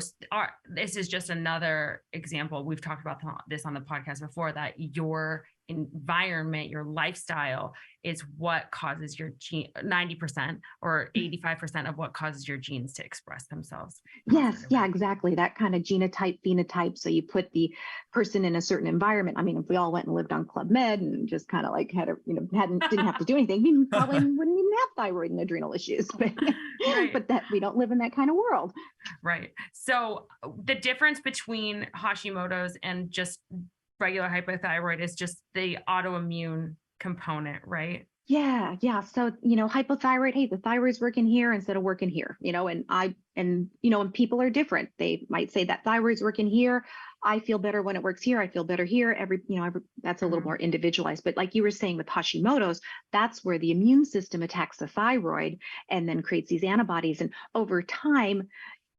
this is just another example. We've talked about this on the podcast before, that your environment, your lifestyle is what causes your gene, 90% or 85% of what causes your genes to express themselves. Yes. Yeah, exactly. That kind of genotype, phenotype. So you put the person in a certain environment. I mean, if we all went and lived on Club Med and just kind of like didn't have to do anything, we probably wouldn't even have thyroid and adrenal issues, but, but that we don't live in that kind of world. Right. So the difference between Hashimoto's and just regular hypothyroid is just the autoimmune component, right? Yeah, yeah. So, hypothyroid, hey, the thyroid's working here instead of working here, and people are different. They might say that thyroid's working here. I feel better when it works here. I feel better here. That's a little more individualized. But like you were saying with Hashimoto's, that's where the immune system attacks the thyroid and then creates these antibodies. And over time,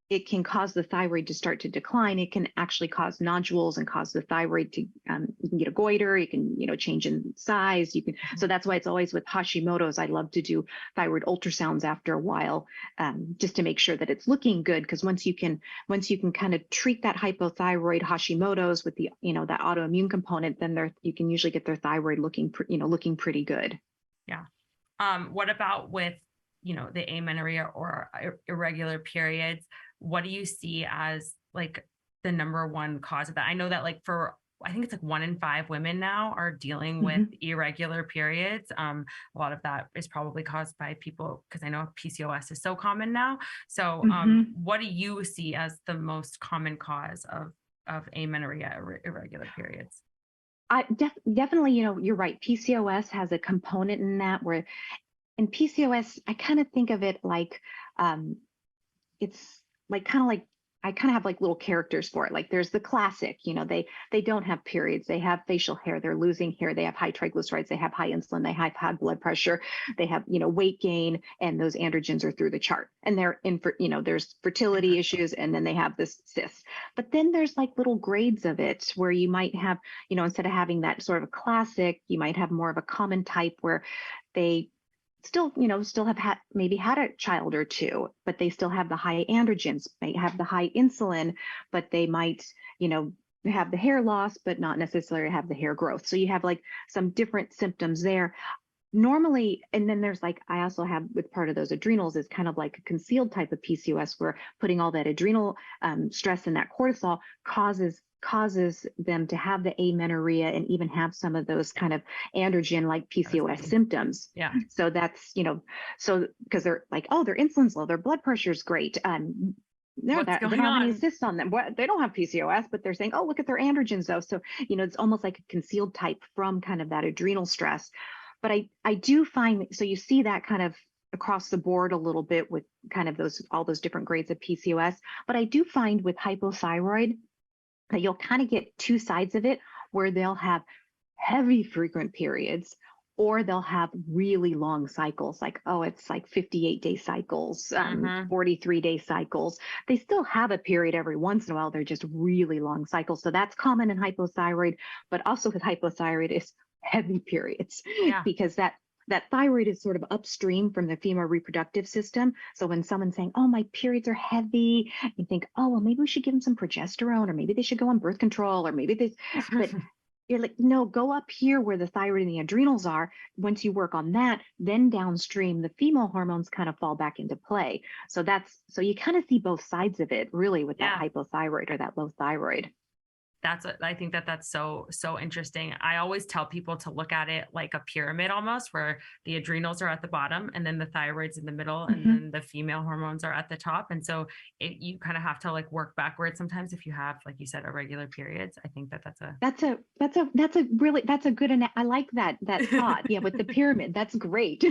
it can cause the thyroid to start to decline. It can actually cause nodules and cause the thyroid to, you can get a goiter, you can, change in size. So that's why it's always with Hashimoto's, I love to do thyroid ultrasounds after a while, just to make sure that it's looking good. Because once you can kind of treat that hypothyroid Hashimoto's with the, that autoimmune component, then you can usually get their thyroid looking pretty good. Yeah. What about with, the amenorrhea or irregular periods? What do you see as like the number one cause of that? I know that I think it's like 1 in 5 women now are dealing with irregular periods. A lot of that is probably caused by people, because I know PCOS is so common now. So what do you see as the most common cause of amenorrhea, irregular periods? Definitely, you're right. PCOS has a component in that where, in PCOS, I kind of think of it like, it's like I kind of have like little characters for it. Like there's the classic, they don't have periods, they have facial hair, they're losing hair, they have high triglycerides, they have high insulin, they have high blood pressure, they have, weight gain, and those androgens are through the chart. And there's fertility issues, and then they have this cyst. But then there's like little grades of it where you might have, instead of having that sort of a classic, you might have more of a common type where they still have maybe had a child or two, but they still have the high androgens, might have the high insulin, but they might, have the hair loss, but not necessarily have the hair growth. So you have like some different symptoms there. Normally, and then there's I also have with part of those adrenals is kind of like a concealed type of PCOS where putting all that adrenal stress and that cortisol causes them to have the amenorrhea and even have some of those kind of androgen like PCOS symptoms. Yeah. So that's, so because they're like, oh, their insulin's low, their blood pressure's great. They don't have any cysts on them. They don't have PCOS, but they're saying, oh, look at their androgens though. So, it's almost like a concealed type from kind of that adrenal stress. But I do find, so you see that kind of across the board a little bit with kind of all those different grades of PCOS. But I do find with hypothyroid, that you'll kind of get two sides of it where they'll have heavy frequent periods, or they'll have really long cycles, like, oh, it's like 58-day cycles, 43-day cycles. They still have a period every once in a while. They're just really long cycles. So that's common in hypothyroid, but also with hypothyroid is heavy periods, because that thyroid is sort of upstream from the female reproductive system. So when someone's saying, oh, my periods are heavy, you think, oh, well, maybe we should give them some progesterone, or maybe they should go on birth control, or maybe this, but you're like, no, go up here where the thyroid and the adrenals are. Once you work on that, then downstream, the female hormones kind of fall back into play. So you kind of see both sides of it really with that hypothyroid or that low thyroid. I think that's so interesting. I always tell people to look at it like a pyramid almost, where the adrenals are at the bottom and then the thyroid's in the middle, and then the female hormones are at the top. And so you kind of have to work backwards sometimes if you have, like you said, irregular periods. I think that's a good, I like that thought. Yeah. With the pyramid, that's great.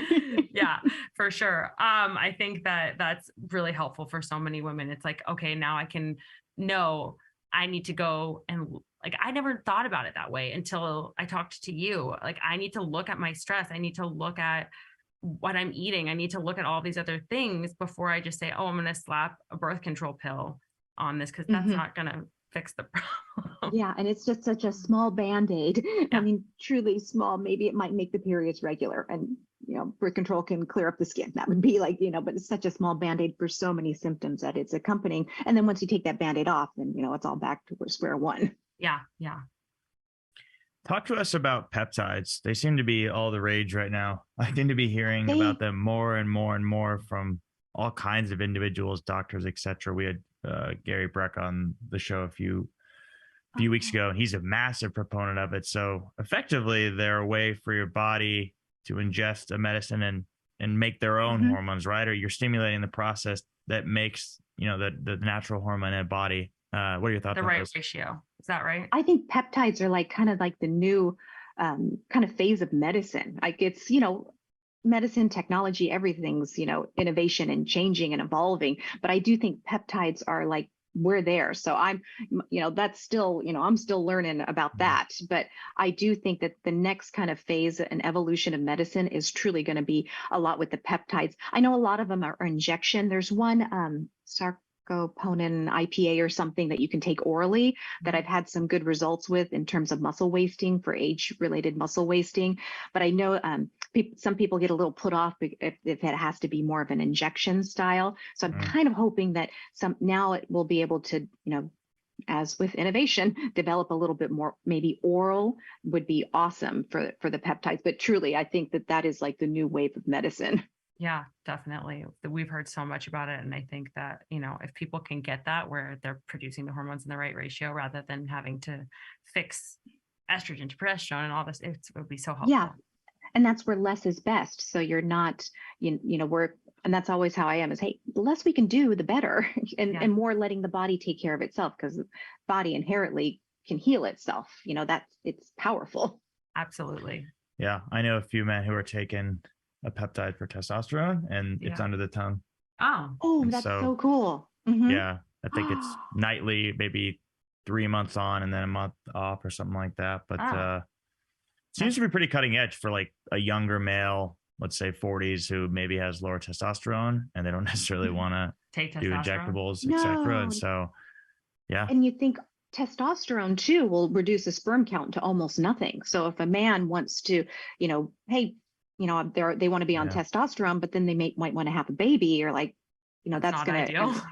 Yeah, for sure. I think that's really helpful for so many women. It's like, okay, now I can know I need to go and I never thought about it that way until I talked to you. I need to look at my stress. I need to look at what I'm eating. I need to look at all these other things before I just say, oh, I'm going to slap a birth control pill on this, because that's not going to fix the problem. Yeah. And it's just such a small Band-Aid. Yeah. I mean, truly small. Maybe it might make the periods regular, and birth control can clear up the skin. That would be but it's such a small Band-Aid for so many symptoms that it's accompanying. And then once you take that Band-Aid off, then, it's all back to square one. Yeah. Yeah. Talk to us about peptides. They seem to be all the rage right now. I seem to be hearing about them more and more and more from all kinds of individuals, doctors, etc. We had Gary Breck on the show a few weeks ago, and he's a massive proponent of it. So effectively, they're a way for your body to ingest a medicine and make their own hormones, right? Or you're stimulating the process that makes, the natural hormone in a body. What are your thoughts on the right those? ratio? Is that right? I think peptides are kind of the new kind of phase of medicine. It's, medicine, technology, everything's, innovation and changing and evolving. But I do think peptides are like, we're there. So I'm, that's still, I'm still learning about that. But I do think that the next kind of phase and evolution of medicine is truly going to be a lot with the peptides. I know a lot of them are injection. There's one, sarcopenia IPA or something that you can take orally that I've had some good results with in terms of muscle wasting for age-related muscle wasting. But I know some people get a little put off if it has to be more of an injection style. So I'm kind of hoping that now it will be able to, as with innovation, develop a little bit more, maybe oral would be awesome for the peptides. But truly, I think that is like the new wave of medicine. Yeah, definitely. We've heard so much about it. And I think that, if people can get that where they're producing the hormones in the right ratio, rather than having to fix estrogen to progesterone and all this, it would be so helpful. Yeah. And that's where less is best. So you're not, and that's always how I am is, hey, the less we can do, the better, and more letting the body take care of itself, because the body inherently can heal itself. It's powerful. Absolutely. Yeah. I know a few men who are taking a peptide for testosterone, and it's under the tongue. Oh, that's so cool. Mm-hmm. Yeah. I think it's nightly, maybe 3 months on and then a month off or something like that. But, seems to be pretty cutting edge for like a younger male, let's say 40s, who maybe has lower testosterone and they don't necessarily want to do injectables, etc. And so, yeah. And you think testosterone too will reduce the sperm count to almost nothing. So if a man wants to, hey, they want to be on testosterone, but then they might want to have a baby, or like, that's going to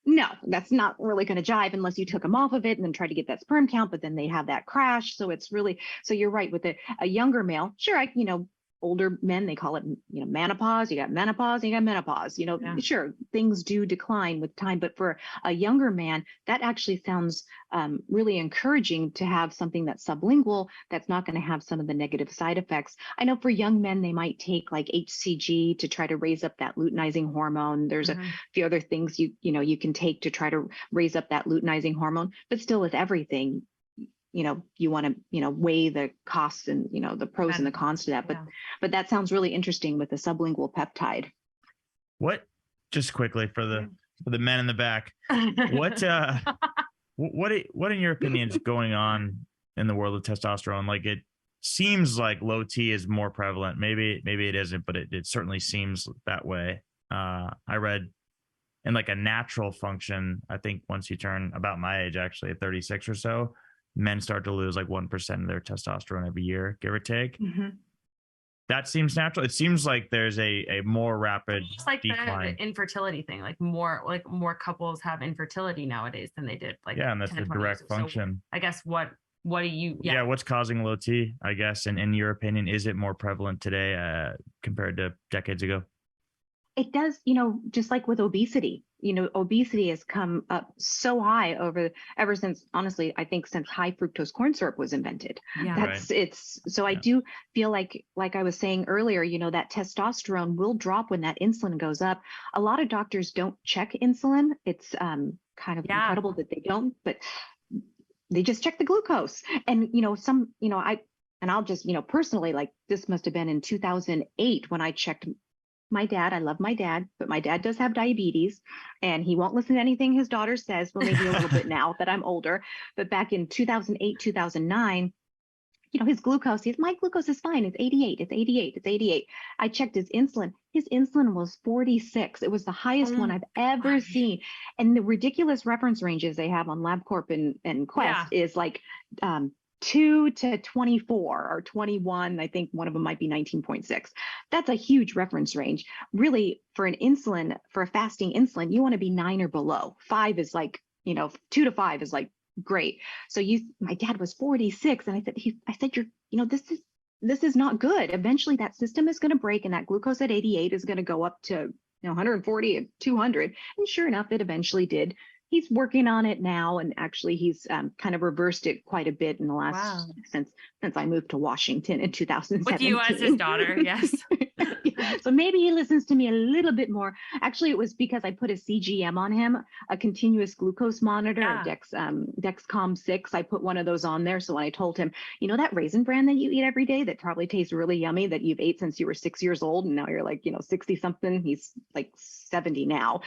no, that's not really going to jive unless you took them off of it and then try to get that sperm count, but then they have that crash. So it's really, so you're right with a younger male. Sure. Older men, they call it, menopause. You got menopause, you got menopause, sure, things do decline with time, but for a younger man, that actually sounds really encouraging to have something that's sublingual, that's not going to have some of the negative side effects. I know for young men, they might take like HCG to try to raise up that luteinizing hormone. There's a few other things you can take to try to raise up that luteinizing hormone, but still with everything, you want to, weigh the costs and, the pros and the cons to that. But that sounds really interesting with the sublingual peptide. What, just quickly for the men in the back, what in your opinion is going on in the world of testosterone? Like, it seems like low T is more prevalent. Maybe it isn't, but it certainly seems that way. I read in like a natural function, I think once you turn about my age, actually at 36 or so, men start to lose like 1% of their testosterone every year, give or take. That seems natural. It seems like there's a more rapid decline. The infertility thing, like more couples have infertility nowadays than they did and that's the direct function. So I guess what do you what's causing low T, I guess, and in your opinion, is it more prevalent today compared to decades ago? It does, just like with obesity, obesity has come up so high ever since, honestly, I think since high fructose corn syrup was invented. I do feel like I was saying earlier, that testosterone will drop when that insulin goes up. A lot of doctors don't check insulin. It's kind of incredible that they don't, but they just check the glucose. And, I'll just, personally, like this must have been in 2008 when I checked my dad. I love my dad, but my dad does have diabetes and he won't listen to anything his daughter says. Well, maybe a little bit now that I'm older, but back in 2008, 2009, his glucose, my glucose is fine. It's 88. It's 88. It's 88. I checked his insulin. His insulin was 46. It was the highest one I've ever seen. And the ridiculous reference ranges they have on LabCorp and Quest is like, 2 to 24 or 21. I think one of them might be 19.6. That's a huge reference range. Really, for a fasting insulin, you want to be 9 or below. 5 is like, 2 to 5 is like great. So my dad was 46, and I said, this is not good. Eventually, that system is going to break, and that glucose at 88 is going to go up to 140 and 200. And sure enough, it eventually did. he's working on it now. And actually he's kind of reversed it quite a bit in the last, since I moved to Washington in 2017. With you as his daughter. Yes. So maybe he listens to me a little bit more. Actually, it was because I put a CGM on him, a continuous glucose monitor, a Dexcom 6. I put one of those on there. So when I told him, you know, that Raisin Bran that you eat every day that probably tastes really yummy, that you've ate since you were 6 years old, and now you're like, 60 something, he's like 70 now,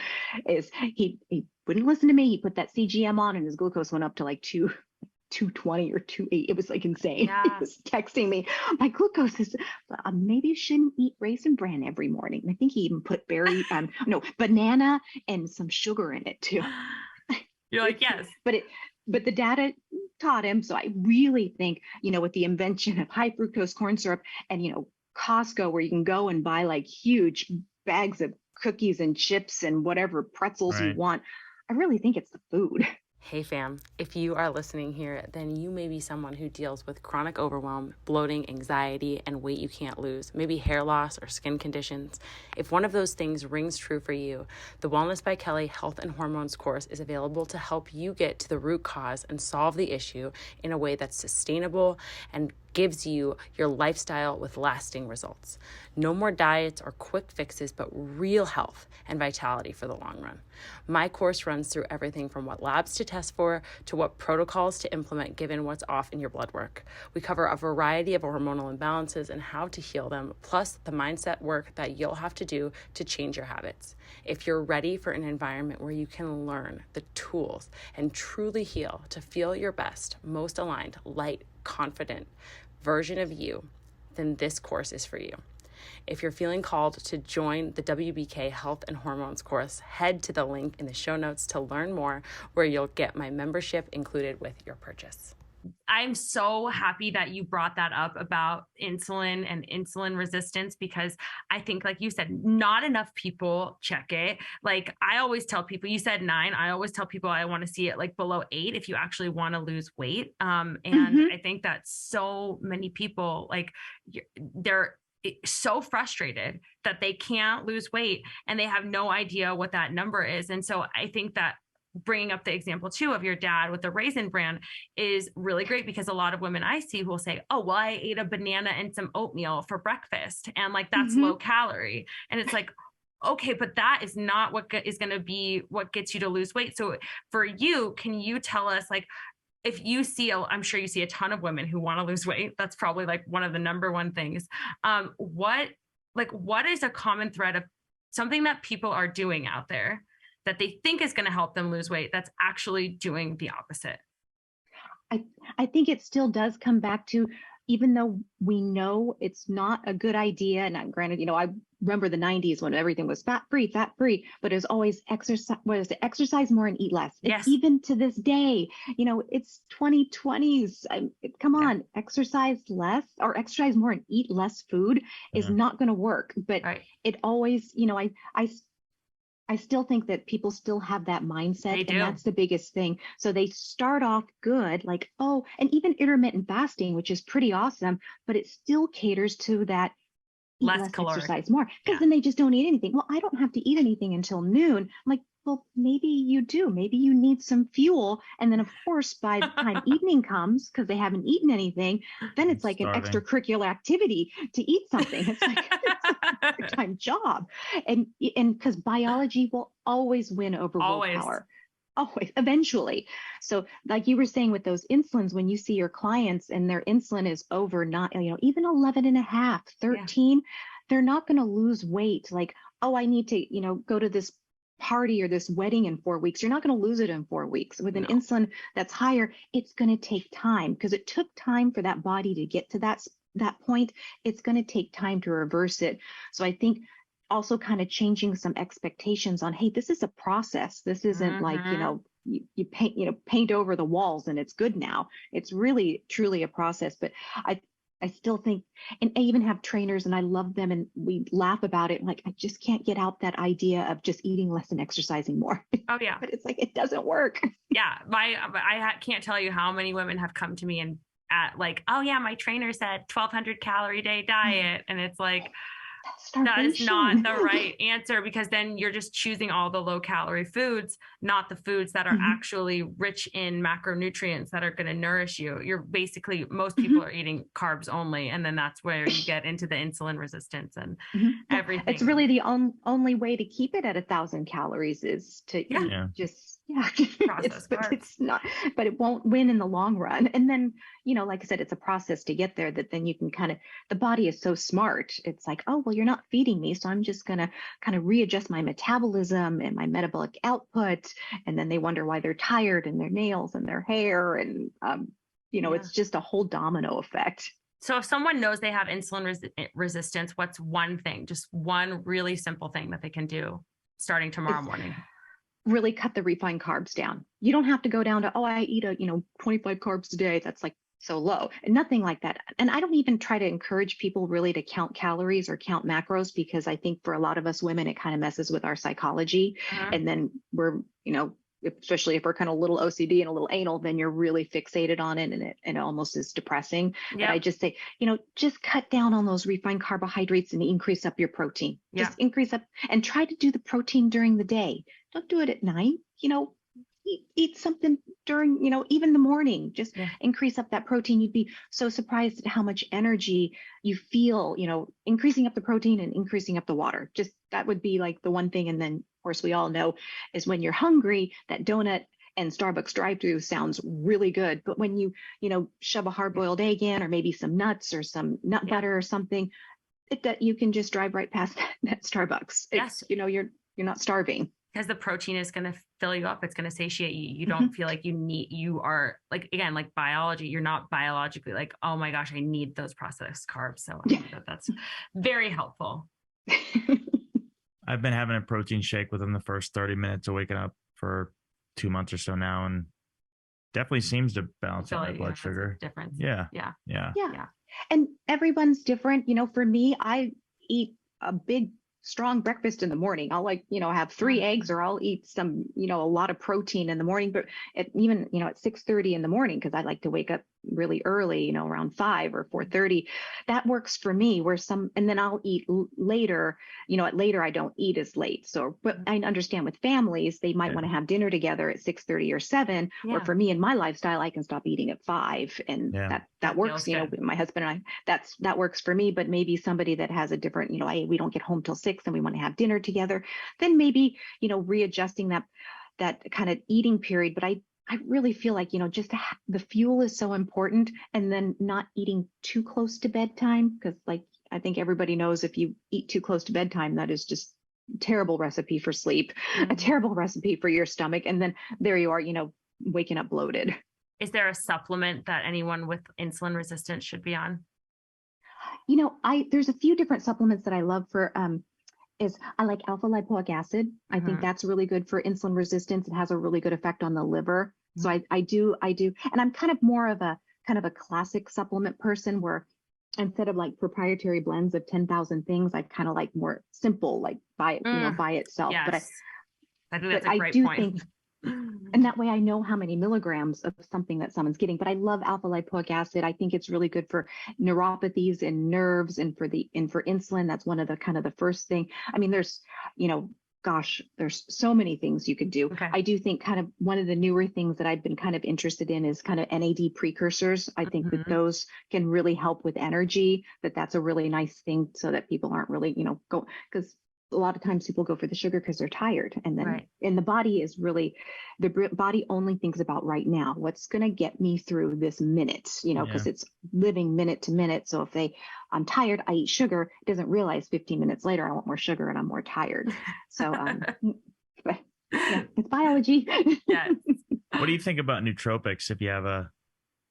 is he wouldn't listen to me. He put that CGM on and his glucose went up to like 220 or 280. It was like insane. He was texting me, my glucose is, maybe you shouldn't eat Raisin Bran every morning. And I think he even put banana and some sugar in it too. You're like, yes. But the data taught him. So I really think, with the invention of high fructose corn syrup and, Costco, where you can go and buy like huge bags of cookies and chips and whatever pretzels you want, I really think it's the food. Hey fam, if you are listening here, then you may be someone who deals with chronic overwhelm, bloating, anxiety, and weight you can't lose, maybe hair loss or skin conditions. If one of those things rings true for you, the Wellness by Kelley Health and Hormones course is available to help you get to the root cause and solve the issue in a way that's sustainable and gives you your lifestyle with lasting results. No more diets or quick fixes, but real health and vitality for the long run. My course runs through everything from what labs to test for to what protocols to implement given what's off in your blood work. We cover a variety of hormonal imbalances and how to heal them, plus the mindset work that you'll have to do to change your habits. If you're ready for an environment where you can learn the tools and truly heal to feel your best, most aligned, light, confident version of you, then this course is for you. If you're feeling called to join the WBK Health and Hormones course, head to the link in the show notes to learn more, where you'll get my membership included with your purchase. I'm so happy that you brought that up about insulin and insulin resistance, because I think, like you said, not enough people check it. Like I always tell people, you said 9, I always tell people I want to see it like below 8 if you actually want to lose weight. And I think that so many people, like they're so frustrated that they can't lose weight and they have no idea what that number is. And so I think that bringing up the example too of your dad with the Raisin Bran is really great, because a lot of women I see will say, oh, well, I ate a banana and some oatmeal for breakfast, and like that's low calorie. And it's like, okay, but that is not what is going to be what gets you to lose weight. So for you, can you tell us, like, if you see, I'm sure you see a ton of women who want to lose weight. That's probably like one of the number one things. What is a common thread of something that people are doing out there that they think is going to help them lose weight that's actually doing the opposite? I think it still does come back to, even though we know it's not a good idea, and granted, I remember the 90s when everything was fat free, but it was always exercise more and eat less. Yes. Even to this day, it's 2020s. Come on, exercise less or exercise more and eat less food is not going to work. But it always, I still think that people still have that mindset, and that's the biggest thing. So they start off good, like, and even intermittent fasting, which is pretty awesome, but it still caters to that less exercise more, because then they just don't eat anything. Well, I don't have to eat anything until noon. I'm like, well, maybe you do. Maybe you need some fuel. And then, of course, by the time evening comes, because they haven't eaten anything, then it's like an extracurricular activity to eat something. It's like a part-time job. And because biology will always win over willpower. Always, eventually. So like you were saying with those insulins, when you see your clients and their insulin is over, not, even 11.5, 13, they're not going to lose weight. Like, I need to, go to this party or this wedding in 4 weeks. You're not going to lose it in 4 weeks. With an insulin that's higher, it's going to take time, because it took time for that body to get to that point. It's going to take time to reverse it. So I think also kind of changing some expectations on, hey, this is a process. This isn't like, you paint over the walls and it's good now. It's really, truly a process. But I still think, and I even have trainers and I love them and we laugh about it. Like, I just can't get out that idea of just eating less and exercising more. Oh yeah. But it's like, it doesn't work. Yeah. I can't tell you how many women have come to me and at like, oh yeah, my trainer said 1,200 calorie day diet. And it's like, that is not the right answer, because then you're just choosing all the low calorie foods, not the foods that are actually rich in macronutrients that are going to nourish you. You're basically, most people are eating carbs only. And then that's where you get into the insulin resistance and everything. It's really the only way to keep it at 1,000 calories is to eat just, it's not, but it won't win in the long run. And then, like I said, it's a process to get there that then you can the body is so smart. It's like, oh, well, you're not feeding me, so I'm just going to kind of readjust my metabolism and my metabolic output. And then they wonder why they're tired in their nails and their hair. And, it's just a whole domino effect. So if someone knows they have insulin resistance, what's one thing, just one really simple thing that they can do starting tomorrow morning? Really cut the refined carbs down. You don't have to go down to, I eat 25 carbs a day. That's like so low, and nothing like that. And I don't even try to encourage people really to count calories or count macros, because I think for a lot of us women, it kind of messes with our psychology. And then we're, especially if we're kind of a little OCD and a little anal, then you're really fixated on it, and it almost is depressing. But I just say, just cut down on those refined carbohydrates and increase up your protein. Just increase up and try to do the protein during the day. Don't do it at night. Eat something during, even the morning, just increase up that protein. You'd be so surprised at how much energy you feel, increasing up the protein and increasing up the water. Just that would be like the one thing. And then of course we all know is when you're hungry, that donut and Starbucks drive-through sounds really good. But when you, shove a hard-boiled egg in, or maybe some nuts or some nut butter or something, that you can just drive right past that Starbucks. It's, you're not starving. Because the protein is going to fill you up. It's going to satiate you. You don't feel like you are like, again, like biology, you're not biologically like, oh my gosh, I need those processed carbs. So I think that's very helpful. I've been having a protein shake within the first 30 minutes of waking up for 2 months or so now. And definitely seems to balance out my blood sugar. Difference. Yeah. And everyone's different. For me, I eat a big strong breakfast in the morning. I'll have 3 eggs, or I'll eat some, a lot of protein in the morning, but at 6:30 in the morning, because I like to wake up really early, around 5 or 4:30, that works for me. And then I'll eat later, at later, I don't eat as late. So, but I understand with families, they might want to have dinner together at 6:30 or 7, or for me in my lifestyle, I can stop eating at 5, and that works. My husband and I, that works for me. But maybe somebody that has a different, we don't get home till 6 and we want to have dinner together, then maybe, readjusting that kind of eating period. But I really feel like, just the fuel is so important, and then not eating too close to bedtime. Because I think everybody knows if you eat too close to bedtime, that is just a terrible recipe for sleep, a terrible recipe for your stomach. And then there you are, waking up bloated. Is there a supplement that anyone with insulin resistance should be on? There's a few different supplements that I love for, I like alpha lipoic acid. I think that's really good for insulin resistance. It has a really good effect on the liver. So I do. And I'm kind of more of a classic supplement person, where instead of like proprietary blends of 10,000 things, I kind of like more simple, like by itself. Yes. But I think that's a great point. And that way I know how many milligrams of something that someone's getting. But I love alpha lipoic acid. I think it's really good for neuropathies and nerves, and for insulin. That's one of the kind of the first thing. I mean, there's, there's so many things you could do. Okay. I do think kind of one of the newer things that I've been kind of interested in is kind of NAD precursors. I think that those can really help with energy, that's a really nice thing, so that people aren't really, because a lot of times people go for the sugar because they're tired, and then and the body is really, the body only thinks about right now, what's going to get me through this minute, because it's living minute to minute. So if I'm tired, I eat sugar, it doesn't realize 15 minutes later I want more sugar and I'm more tired. So but, it's biology. Yes. What do you think about nootropics? If you have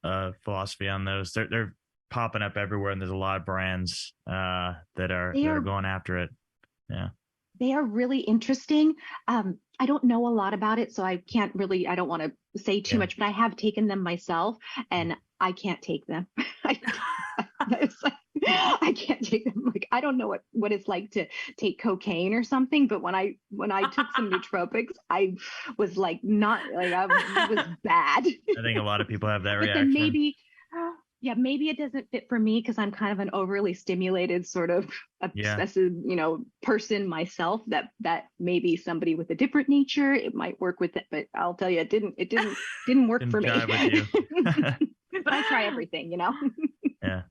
a philosophy on those, they're popping up everywhere, and there's a lot of brands that are going after it. Yeah, they are really interesting. I don't know a lot about it, so I don't want to say too much, but I have taken them myself, and I can't take them. I can't take them. Like, I don't know what it's like to take cocaine or something, but when I took some nootropics, I was like, not like, I was bad. I think a lot of people have that but reaction. then maybe Yeah, maybe it doesn't fit for me because I'm kind of an overly stimulated sort of obsessive, person myself. That maybe somebody with a different nature, it might work with it, but I'll tell you, it didn't work for me. With you. But I try everything, Yeah.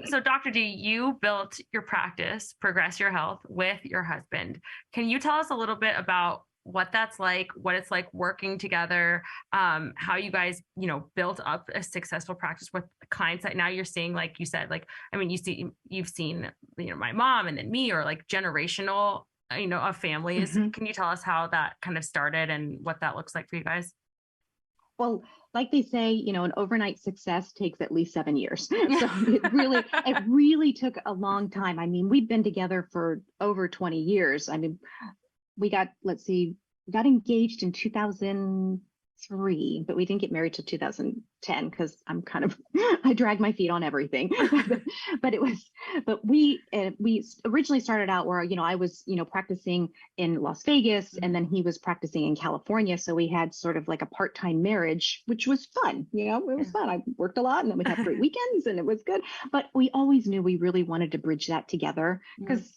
So Dr. D, you built your practice, Progress Your Health, with your husband. Can you tell us a little bit about what that's like, what it's like working together, how you guys, built up a successful practice with clients that now you're seeing, like you said, you've seen, my mom and then me, or like generational, of families. Mm-hmm. Can you tell us how that kind of started and what that looks like for you guys? Well, like they say, an overnight success takes at least 7 years. So it really took a long time. I mean, we've been together for over 20 years. I mean, we got engaged in 2003, but we didn't get married till 2010 because I drag my feet on everything. but we originally started out where, I was, practicing in Las Vegas, and then he was practicing in California. So we had sort of like a part-time marriage, which was fun. It was fun. I worked a lot, and then we'd have great weekends, and it was good. But we always knew we really wanted to bridge that together because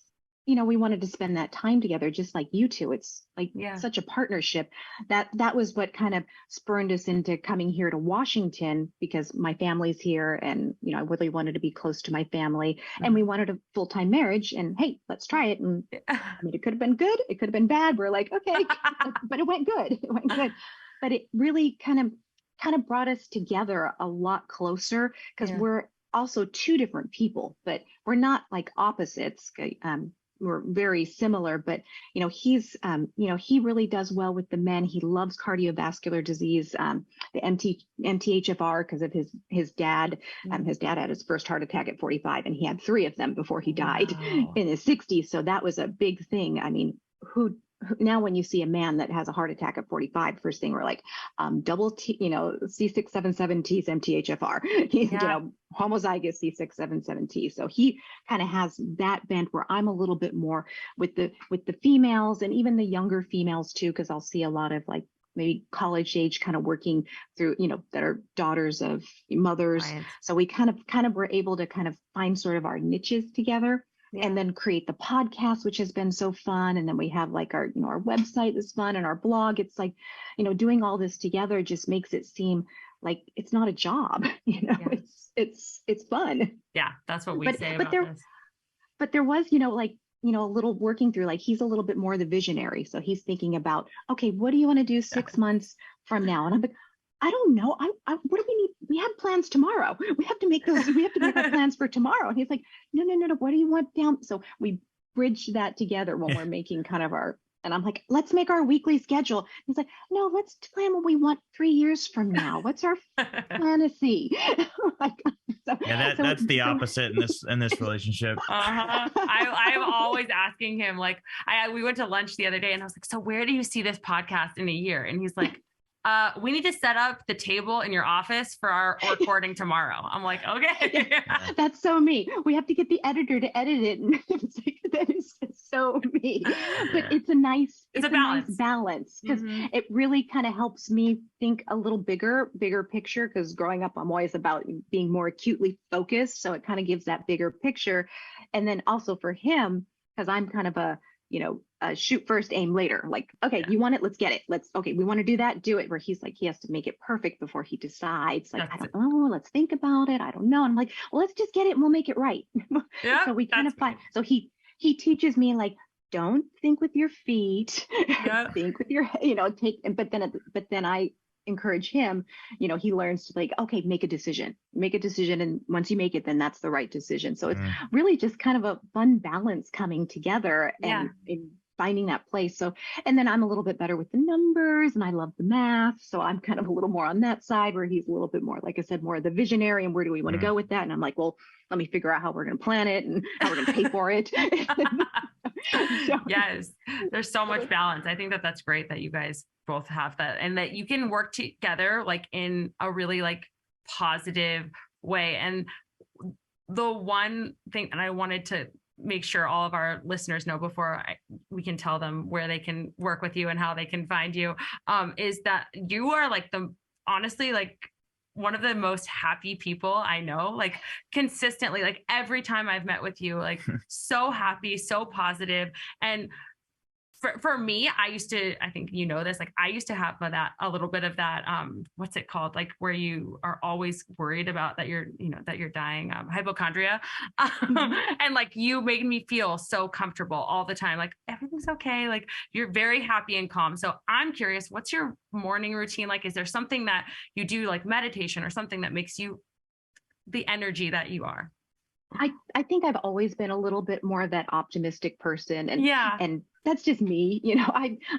we wanted to spend that time together, just like you two. It's like such a partnership. That was what kind of spurred us into coming here to Washington, because my family's here, and I really wanted to be close to my family, and we wanted a full-time marriage. And hey, let's try it. And I mean, it could have been good, it could have been bad. We're like, okay, but it went good. It went good. But it really kind of brought us together a lot closer, because we're also two different people, but we're not like opposites. We're very similar, but he's he really does well with the men. He loves cardiovascular disease, the MTHFR, because of his dad. His dad had his first heart attack at 45, and he had 3 of them before he died in his 60s. So that was a big thing. I mean, now when you see a man that has a heart attack at 45, first thing we're like, double T, C677T's MTHFR, homozygous C677T. So he kind of has that bent, where I'm a little bit more with the females, and even the younger females too, because I'll see a lot of like maybe college age kind of working through, that are daughters of mothers. Right. So we kind of were able to kind of find sort of our niches together. And then create the podcast, which has been so fun. And then we have like our, our website is fun, and our blog. It's like, doing all this together just makes it seem like it's not a job, it's fun. Yeah. That's what we say about this. But there was, a little working through, like, he's a little bit more the visionary. So he's thinking about, okay, what do you want to do 6 months from now? And I'm like, I don't know. What do we need? We have plans tomorrow. We have to make our plans for tomorrow. And he's like, no. What do you want down? So we bridge that together when we're making kind of and I'm like, let's make our weekly schedule. He's like, no, let's plan what we want 3 years from now. What's our fantasy? That's the opposite in this relationship. I'm always asking him, like, we went to lunch the other day, and I was like, so where do you see this podcast in a year? And he's like, we need to set up the table in your office for our recording tomorrow. I'm like, okay. That's so me. We have to get the editor to edit it. And that is so me. But it's a nice balance, because it really kind of helps me think a little bigger picture, because growing up, I'm always about being more acutely focused. So it kind of gives that bigger picture. And then also for him, because I'm kind of a shoot first, aim later. Like, okay, you want it, let's get it. We want to do that, do it. Where he's like, he has to make it perfect before he decides. Like, I don't know, let's think about it. I don't know. And I'm like, well, let's just get it and we'll make it right. So we kind of find, so he teaches me, like, don't think with your feet, think with your, but then I encourage him, he learns to, like, okay, make a decision. And once you make it, then that's the right decision. So it's really just kind of a fun balance coming together and finding that place. So, and then I'm a little bit better with the numbers, and I love the math. So I'm kind of a little more on that side, where he's a little bit more, like I said, more of the visionary, and where do we want to go with that? And I'm like, well, let me figure out how we're going to plan it and how we're going to pay for it. Yes, there's so much balance. I think that's great that you guys both have that, and that you can work together, like, in a really, like, positive way. And the one thing that I wanted to make sure all of our listeners know before we can tell them where they can work with you and how they can find you, is that you are, like, honestly, like, one of the most happy people I know, like consistently, like every time I've met with you, like so happy, so positive. And for me, I think you know this, like I used to have a little bit of that, what's it called? Like where you are always worried about that you're dying, hypochondria. And like you made me feel so comfortable all the time. Like everything's okay. Like you're very happy and calm. So I'm curious, what's your morning routine like? Is there something that you do, like meditation or something that makes you the energy that you are? I think I've always been a little bit more of that optimistic person, and that's just me.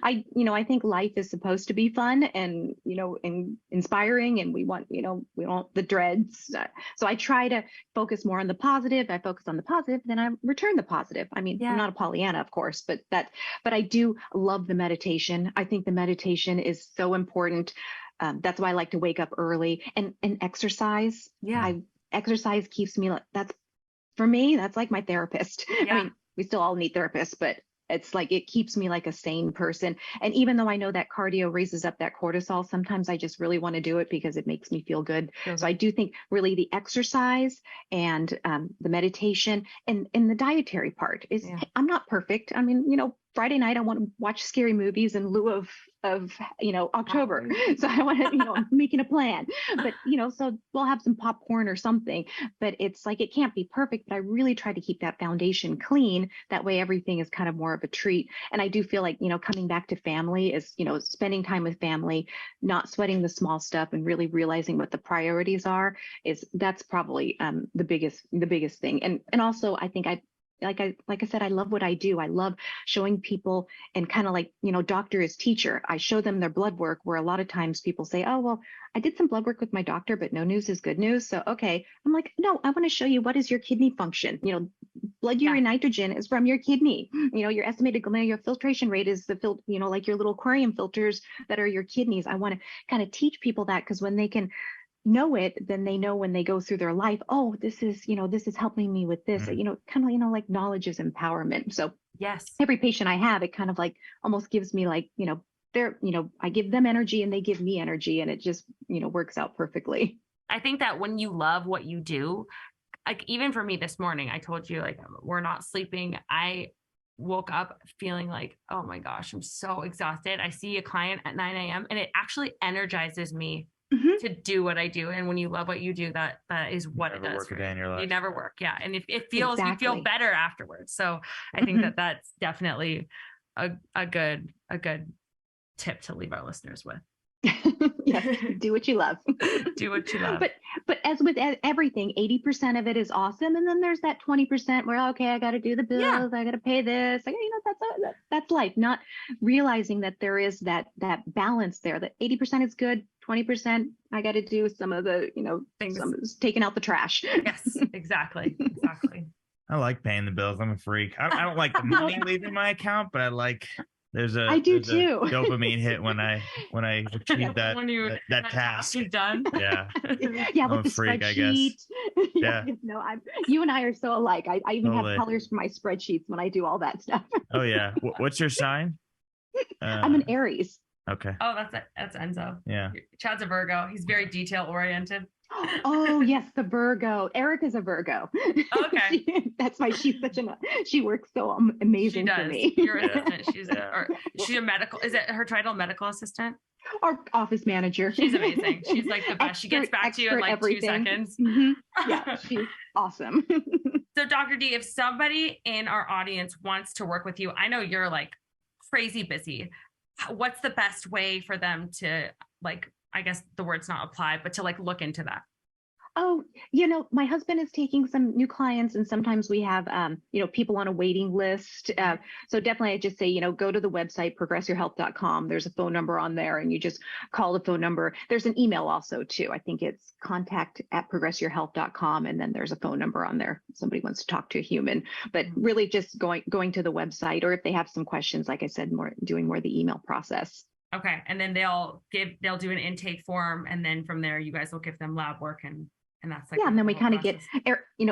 I think life is supposed to be fun and inspiring, and we want the dreads. So I try to focus more on the positive. I focus on the positive, then I return the positive. I mean, I'm not a Pollyanna, of course, but I do love the meditation. I think the meditation is so important. That's why I like to wake up early and exercise. Exercise keeps me for me, that's like my therapist. I mean, we still all need therapists, but it's like, it keeps me like a sane person. And even though I know that cardio raises up that cortisol, sometimes I just really want to do it because it makes me feel good. So I do think really the exercise and the meditation and the dietary part is, I'm not perfect. I mean, Friday night, I want to watch scary movies in lieu of October. So I want to, I'm making a plan, but so we'll have some popcorn or something, but it's like, it can't be perfect, but I really try to keep that foundation clean. That way everything is kind of more of a treat. And I do feel like, coming back to family is, spending time with family, not sweating the small stuff and really realizing what the priorities are, that's probably the biggest thing. And also I think like I said, I love what I do. I love showing people, and kind of like, doctor is teacher. I show them their blood work, where a lot of times people say, oh, well, I did some blood work with my doctor, but no news is good news. So, okay. I'm like, no, I want to show you, what is your kidney function? Blood urine nitrogen is from your kidney. Your estimated glomerular filtration rate is like your little aquarium filters that are your kidneys. I want to kind of teach people that, because when they can know it, then they know when they go through their life, oh, this is helping me with this, kind of, like knowledge is empowerment. So every patient I have, it kind of like almost gives me like, I give them energy and they give me energy, and it just, works out perfectly. I think that when you love what you do, like even for me this morning, I told you, like, we're not sleeping. I woke up feeling like, oh my gosh, I'm so exhausted. I see a client at 9 a.m. and it actually energizes me to do what I do. And when you love what you do, that is what it does. Work a day in your life. You never work. Yeah. And it feels, you feel better afterwards. So I think that that's definitely a good tip to leave our listeners with. Yes, do what you love. Do what you love. But as with everything, 80% of it is awesome, and then there's that 20% where, okay, I got to do the bills, I got to pay this. Like, that's life. Not realizing that there is that balance there. That 80% is good, 20% I got to do some of the things, taking out the trash. Yes, exactly. I like paying the bills. I'm a freak. I don't like the money leaving my account, but I like. I do too. A dopamine hit when I achieve that task. You're done. Yeah. Yeah, with the freak, spreadsheet. I guess. Yeah. No, you and I are so alike. I even have colors for my spreadsheets when I do all that stuff. Oh yeah. What's your sign? I'm an Aries. Okay. Oh, that's Enzo. Yeah. Chad's a Virgo. He's very detail oriented. Oh yes, the Virgo. Erica's a Virgo. Okay. She works so amazing for me. Your assistant. She's a medical. Is it her title, medical assistant? Or office manager. She's amazing. She's like the best. She gets back to you in like everything. 2 seconds. Mm-hmm. Yeah, she's awesome. So Dr. D, if somebody in our audience wants to work with you, I know you're like crazy busy. What's the best way for them to, like, I guess the word's not apply, but to like look into that? Oh, my husband is taking some new clients, and sometimes we have, people on a waiting list. So definitely I just say, go to the website, progressyourhealth.com. There's a phone number on there, and you just call the phone number. There's an email also too. I think it's contact@progressyourhealth.com. And then there's a phone number on there. If somebody wants to talk to a human, but really just going to the website, or if they have some questions, like I said, doing more the email process. Okay. And then they'll do an intake form. And then from there, you guys will give them lab work and that's like, and then we kind of get,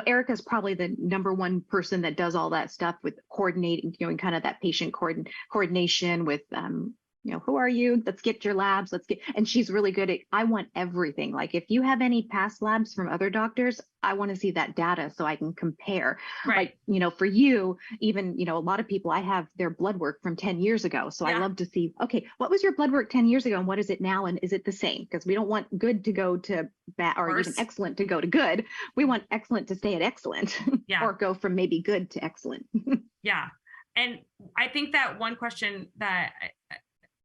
Erica's probably the number one person that does all that stuff with coordinating, kind of that patient coordination with, who are you? Let's get your labs. And she's really good at, I want everything. Like if you have any past labs from other doctors, I want to see that data so I can compare. Right. Like, for you, even, a lot of people, I have their blood work from 10 years ago. So I love to see, okay, what was your blood work 10 years ago and what is it now? And is it the same? Because we don't want good to go to bad or even excellent to go to good. We want excellent to stay at excellent or go from maybe good to excellent. Yeah. And I think that one question that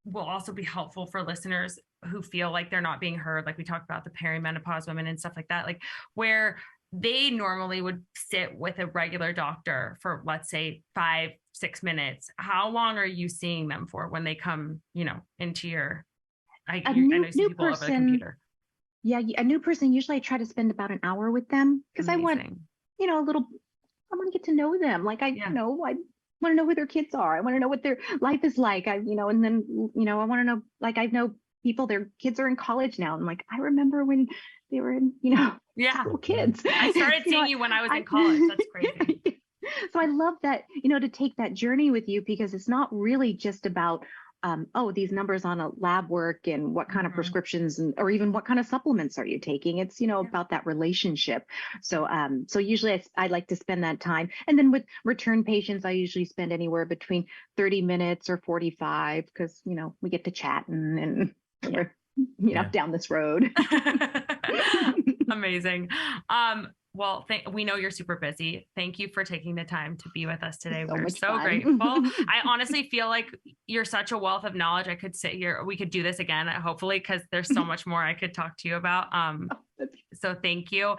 will also be helpful for listeners who feel like they're not being heard, like we talked about the perimenopause women and stuff like that, like where they normally would sit with a regular doctor for, let's say, 5-6 minutes. How long are you seeing them for when they come, into your, I know you see people over the computer. Yeah, a new person, usually I try to spend about an hour with them because I want, I want to get to know them. Like I want to know who their kids are. I want to know what their life is like. And then, I want to know, like, I know people, their kids are in college now. And like, I remember when they were in, little kids. I started seeing you when I was in college. That's crazy. So I love that, to take that journey with you because it's not really just about, these numbers on a lab work and what kind of prescriptions or even what kind of supplements are you taking? It's, about that relationship. So, usually I like to spend that time. And then with return patients, I usually spend anywhere between 30 minutes or 45 because, we get to chat and we're, down this road. Amazing. Well, we know you're super busy. Thank you for taking the time to be with us today. We're so grateful. I honestly feel like you're such a wealth of knowledge. I could sit here. We could do this again, hopefully, because there's so much more I could talk to you about. So thank you.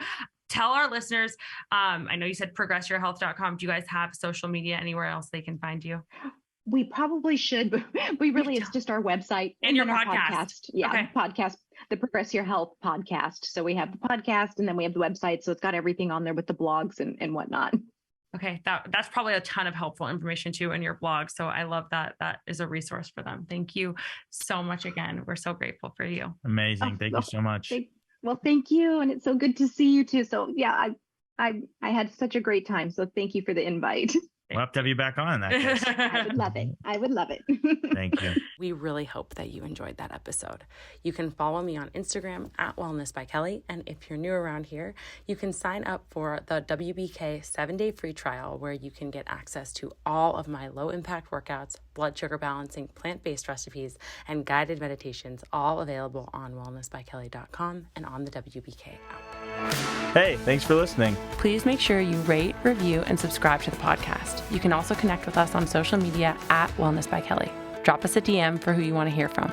Tell our listeners, I know you said progressyourhealth.com. Do you guys have social media anywhere else they can find you? We probably should, but it's just our website and your podcast. Podcast, the Progress Your Health podcast. So we have the podcast and then we have the website. So it's got everything on there with the blogs and whatnot. Okay. That's probably a ton of helpful information too in your blog. So I love that. That is a resource for them. Thank you so much again. We're so grateful for you. Amazing. Thank you so much. Thank you. And it's so good to see you too. So yeah, I had such a great time. So thank you for the invite. We'll have to have you back on in that case. I would love it. Thank you. We really hope that you enjoyed that episode. You can follow me on Instagram at Wellness by Kelley. And if you're new around here, you can sign up for the WBK 7-day free trial where you can get access to all of my low impact workouts, blood sugar balancing, plant-based recipes, and guided meditations, all available on wellnessbykelley.com and on the WBK app. Hey, thanks for listening. Please make sure you rate, review, and subscribe to the podcast. You can also connect with us on social media at Wellness by Kelley. Drop us a DM for who you want to hear from.